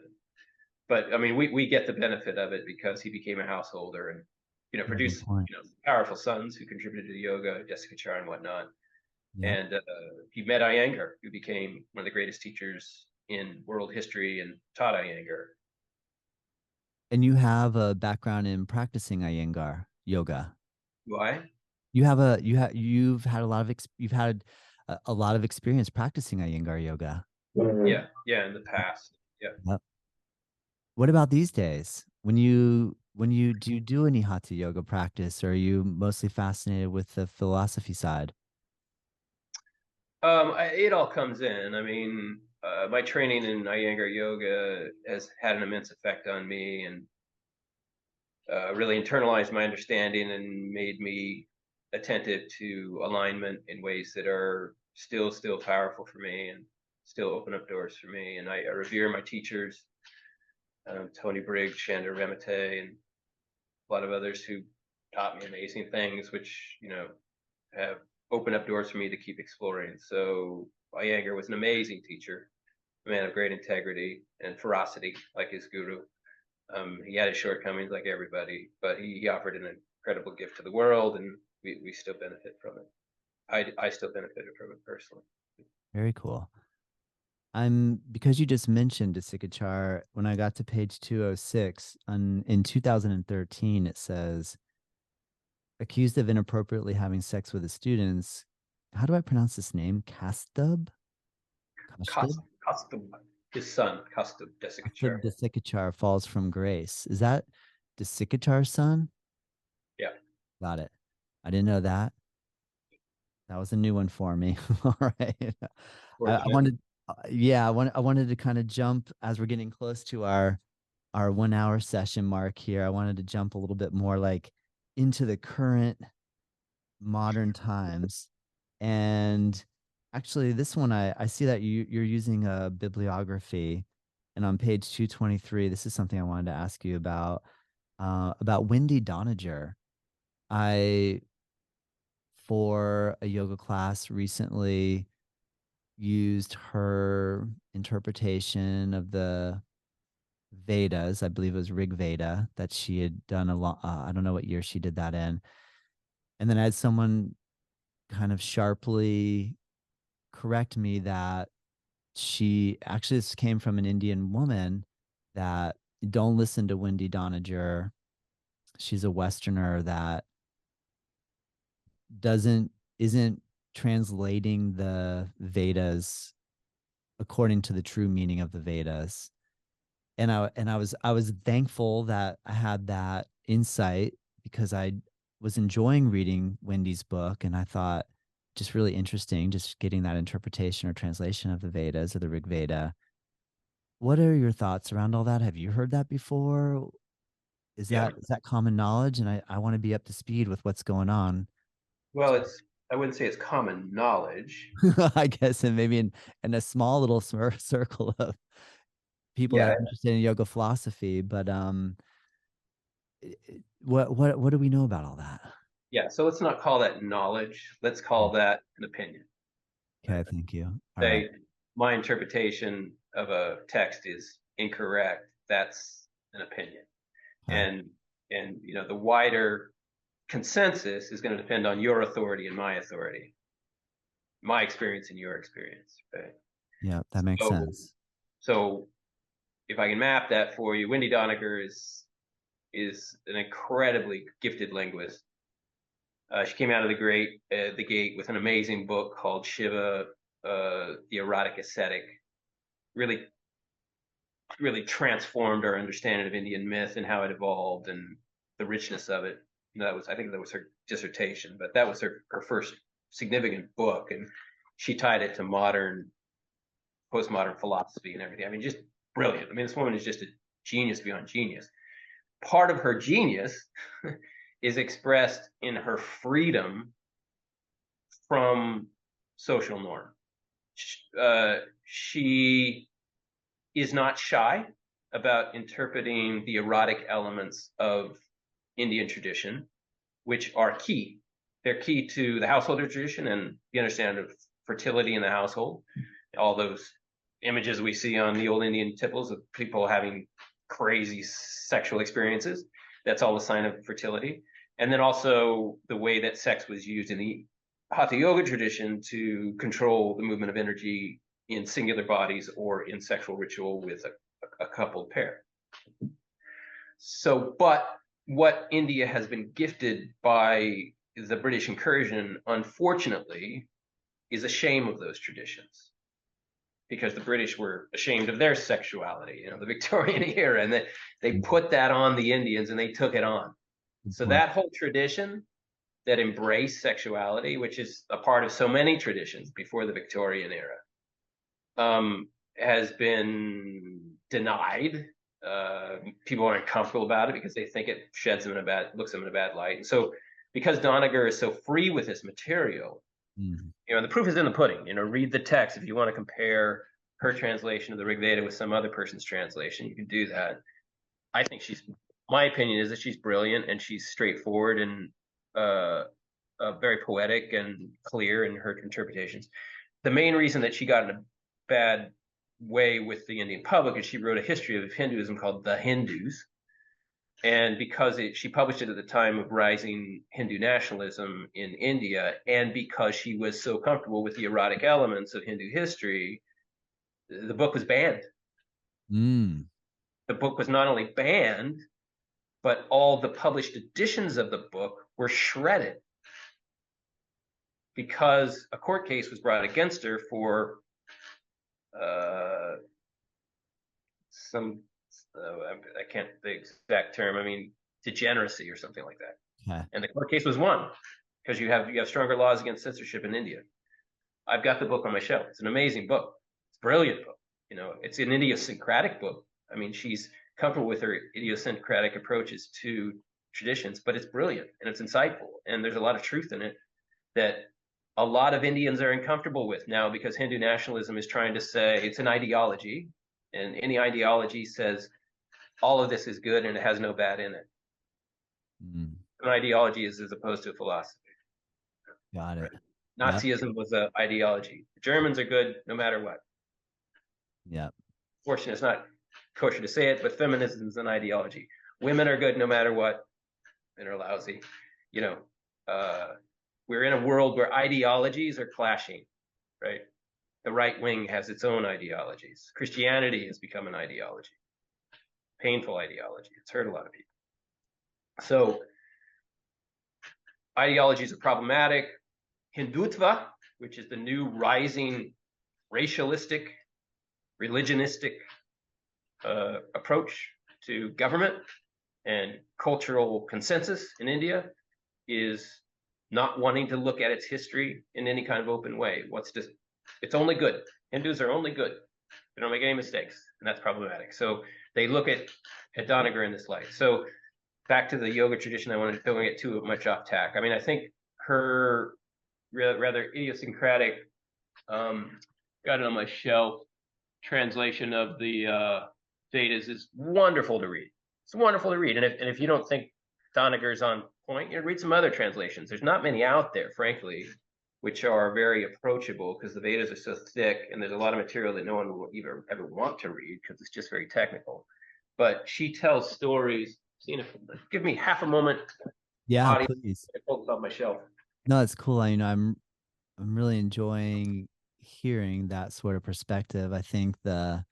But I mean, we get the benefit of it because he became a householder and, Yeah. Good produced, point. powerful sons who contributed to the yoga, Jessica Char and whatnot. Yeah. And he met Iyengar, who became one of the greatest teachers in world history and taught Iyengar. And you have a background in practicing Iyengar yoga. Why? You've had a lot of you've had a lot of experience practicing Iyengar yoga. Yeah, yeah, in the past. Yeah. Yep. What about these days? When you do you do any hatha yoga practice, or are you mostly fascinated with the philosophy side? It all comes in. I mean, my training in Iyengar yoga has had an immense effect on me and really internalized my understanding and made me attentive to alignment in ways that are still powerful for me and still open up doors for me. And I revere my teachers, Tony Briggs, Chandra Remete, and a lot of others who taught me amazing things, which have opened up doors for me to keep exploring. So Iyengar was an amazing teacher, a man of great integrity and ferocity, like his guru. He had his shortcomings, like everybody, but he offered an incredible gift to the world, and we still benefit from it. I still benefited from it personally. Very cool. I'm because you just mentioned Isikachar, when I got to page 206 in 2013, it says accused of inappropriately having sex with his students. How do I pronounce this name? Kastub? Kashtub? Custom, his son, Custom Kashtub Desikachar. Desikachar falls from grace. Is that Desikachar's son? Yeah, Got it. I didn't know that. That was a new one for me. All right. I fortunate. wanted, yeah, I wanted to kind of jump as we're getting close to our 1 hour session mark here. I wanted to jump a little bit more like into the current modern times. And actually, this one I see that you're using a bibliography, and on page 223, this is something I wanted to ask you about. about Wendy Doniger. I, for a yoga class recently, used her interpretation of the Vedas. I believe it was Rig Veda that she had done a lot. I don't know what year she did that in. And then I had someone kind of sharply correct me that she actually, this came from an Indian woman, that don't listen to Wendy Doniger. She's a Westerner that doesn't isn't translating the Vedas according to the true meaning of the Vedas. And I was thankful that I had that insight, because I was enjoying reading Wendy's book, and I thought, just really interesting, just getting that interpretation or translation of the Vedas or the Rig Veda. What are your thoughts around all that? Have you heard that before? Is Yeah. that common knowledge? And I want to be up to speed with what's going on. Well, I wouldn't say it's common knowledge. I guess, and maybe in a small little circle of people that Yeah. are interested in yoga philosophy. But what do we know about all that? Yeah. So let's not call that knowledge. Let's call that an opinion. Okay, thank you. All right. Say my interpretation of a text is incorrect. That's an opinion. Okay. And the wider consensus is going to depend on your authority and my authority, my experience and your experience, right? Yeah, that makes So, sense. so if I can map that for you, Wendy Doniger is an incredibly gifted linguist. She came out of the gate with an amazing book called Shiva, the Erotic Ascetic. Really, really transformed our understanding of Indian myth and how it evolved and the richness of it. I think that was her dissertation, but that was her first significant book, and she tied it to postmodern philosophy and everything. I mean, just brilliant. I mean, this woman is just a genius beyond genius. Part of her genius is expressed in her freedom from social norm. She is not shy about interpreting the erotic elements of Indian tradition, which are key. They're key to the householder tradition and the understanding of fertility in the household. All those images we see on the old Indian temples of people having crazy sexual experiences, that's all a sign of fertility. And then also the way that sex was used in the Hatha yoga tradition to control the movement of energy in singular bodies or in sexual ritual with a coupled pair. So, but what India has been gifted by the British incursion, unfortunately, is a shame of those traditions, because the British were ashamed of their sexuality, the Victorian era, and they put that on the Indians and they took it on. Good So point. that whole tradition that embraced sexuality, which is a part of so many traditions before the Victorian era, has been denied. People aren't comfortable about it because they think it looks them in a bad light. And so, because Doniger is so free with this material, Mm. the proof is in the pudding. Read the text. If you want to compare her translation of the Rig Veda with some other person's translation, you can do that. I think my opinion is that she's brilliant and she's straightforward and very poetic and clear in her interpretations. The main reason that she got in a bad way with the Indian public is she wrote a history of Hinduism called The Hindus. And because she published it at the time of rising Hindu nationalism in India, and because she was so comfortable with the erotic elements of Hindu history, the book was banned. Mm. The book was not only banned, but all the published editions of the book were shredded because a court case was brought against her for some, I can't the exact term. I mean, degeneracy or something like that. Okay. And the court case was won because you have stronger laws against censorship in India. I've got the book on my shelf. It's an amazing book. It's a brilliant book. It's an idiosyncratic book. I mean, she's comfortable with her idiosyncratic approaches to traditions, but it's brilliant and it's insightful. And there's a lot of truth in it that a lot of Indians are uncomfortable with now, because Hindu nationalism is trying to say it's an ideology, and any ideology says all of this is good and it has no bad in it. Mm, An ideology is as opposed to a philosophy. got it. Right? Yep. Nazism was an ideology. The Germans are good no matter what. Yep. Fortunately, it's not kosher to say it, but feminism is an ideology. Women are good no matter what, and are lousy. You know, uh, we're in a world where ideologies are clashing, right? The right wing has its own ideologies. Christianity has become an ideology, painful ideology. It's hurt a lot of people. So ideologies are problematic. Hindutva, which is the new rising racialistic, religionistic approach to government and cultural consensus in India, is not wanting to look at its history in any kind of open way. It's only good. Hindus are only good. They don't make any mistakes, and that's problematic. So they look at Doniger in this light. So back to the yoga tradition, don't get too much off tack. I mean, I think her rather idiosyncratic, got it on my shelf, translation of the Vedas is wonderful to read. It's wonderful to read. And if you don't think Doniger's on point, read some other translations. There's not many out there, frankly, which are very approachable because the Vedas are so thick and there's a lot of material that no one will ever want to read because it's just very technical. But she tells stories. Give me half a moment, Yeah, audience. please. I pulled it off my shelf. No, it's cool. I'm really enjoying hearing that sort of perspective. I think the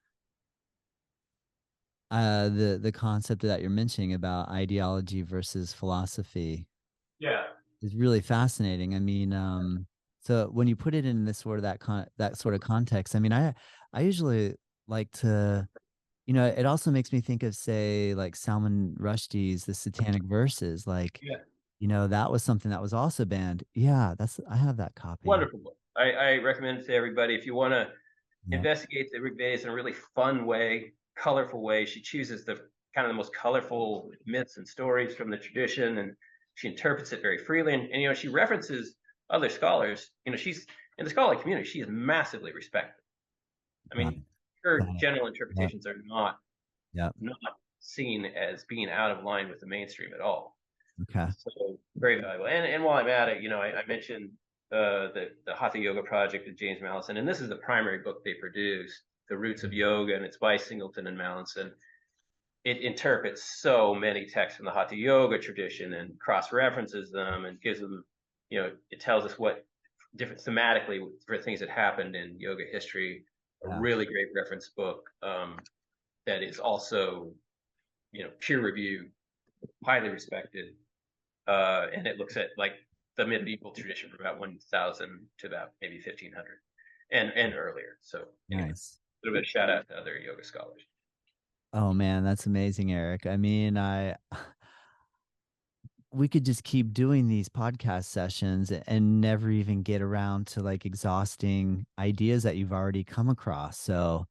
concept that you're mentioning about ideology versus philosophy Yeah. is really fascinating. I mean, so when you put it in this sort of that sort of context, I mean, I usually like to, it also makes me think of, say, like Salman Rushdie's The Satanic Verses. Like, Yeah. that was something that was also banned. Yeah, I have that copy. Wonderful book. I recommend it to everybody. If you want to Yep. investigate the Rig Vedas in a really fun way, colorful way, she chooses the kind of the most colorful myths and stories from the tradition, and she interprets it very freely. And she references other scholars. She's in the scholarly community. She is massively respected. I Got mean, it. her Got it. general Yep. interpretations are not Yep. not seen as being out of line with the mainstream at all. Okay. So very valuable. And while I'm at it, I mentioned the Hatha Yoga Project with James Mallinson, and this is the primary book they produced, The Roots of Yoga, and it's by Singleton and Mallinson. It interprets so many texts from the Hatha Yoga tradition and cross-references them and gives them, it tells us what different thematically for things that happened in yoga history. A Yeah. really great reference book that is also, peer reviewed, highly respected, and it looks at like the medieval tradition from about 1000 to about maybe 1500 and earlier. So anyway, Nice. a little bit of shout out to other yoga scholars. Oh man, that's amazing, Eric. I mean, we could just keep doing these podcast sessions and never even get around to like exhausting ideas that you've already come across. So,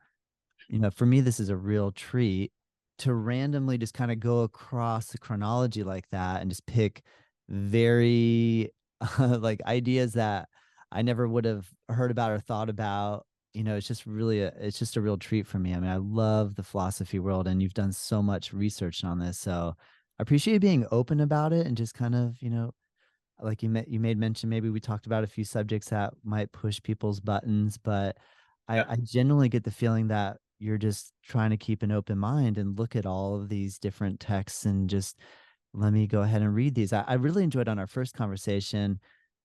for me, this is a real treat to randomly just kind of go across the chronology like that and just pick very like ideas that I never would have heard about or thought about. It's just a real treat for me. I mean, I love the philosophy world, and you've done so much research on this. So I appreciate you being open about it and just kind of, like you made mention, maybe we talked about a few subjects that might push people's buttons, but Yeah, I genuinely get the feeling that you're just trying to keep an open mind and look at all of these different texts and just let me go ahead and read these. I really enjoyed on our first conversation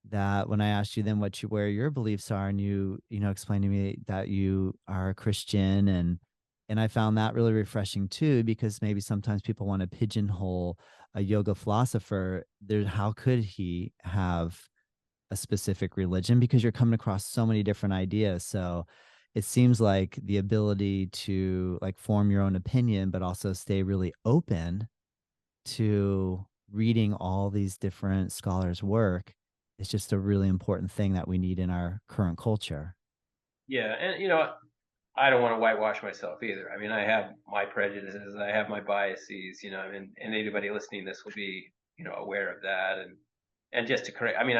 that when I asked you then where your beliefs are, and you explained to me that you are a Christian, and I found that really refreshing too, because maybe sometimes people want to pigeonhole a yoga philosopher. How could he have a specific religion, because you're coming across so many different ideas. So it seems like the ability to like form your own opinion, but also stay really open to reading all these different scholars' work is just a really important thing that we need in our current culture. yeah, and I don't want to whitewash myself either. I mean, I have my prejudices, I have my biases, and anybody listening to this will be, aware of that. And just to correct, I mean,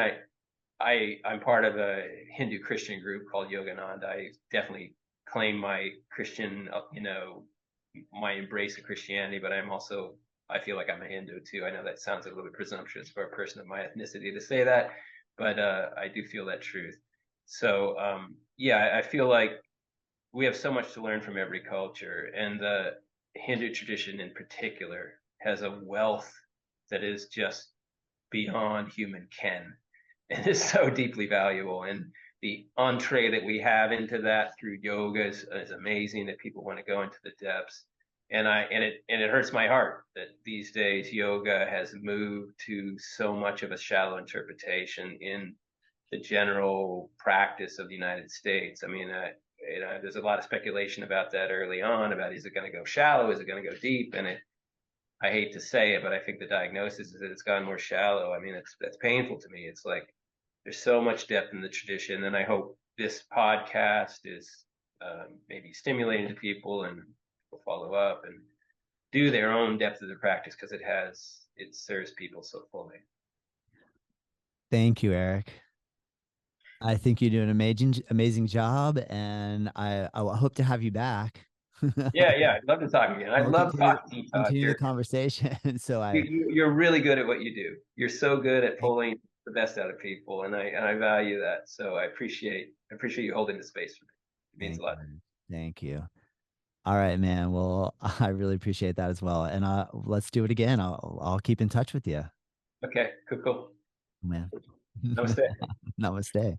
I'm part of a Hindu Christian group called Yogananda. I definitely claim my Christian, my embrace of Christianity, but I'm also I feel like I'm a Hindu too. I know that sounds a little bit presumptuous for a person of my ethnicity to say that, but I do feel that truth. So yeah, I feel like we have so much to learn from every culture, and the Hindu tradition in particular has a wealth that is just beyond human ken, and is so deeply valuable. And the entree that we have into that through yoga is amazing. That people want to go into the depths, and it hurts my heart that these days yoga has moved to so much of a shallow interpretation in the general practice of the United States. I mean, there's a lot of speculation about that early on about is it going to go shallow, is it going to go deep, and I hate to say it, but I think the diagnosis is that it's gone more shallow. I mean, that's painful to me. It's like there's so much depth in the tradition, and I hope this podcast is maybe stimulating to people and will follow up and do their own depth of the practice because it serves people so fully. Thank you, Eric. I think you do an amazing job, and I hope to have you back. Yeah, I'd love to talk again. I'd We'll love talking to you, Todd. continue the conversation. So You're really good at what you do. You're so good at thank, pulling the best out of people, and I value that. So I appreciate you holding the space for me. It means a thank lot. you. Thank you. All right, man. Well, I really appreciate that as well. And let's do it again. I'll keep in touch with you, Okay, cool. man. Namaste. Namaste.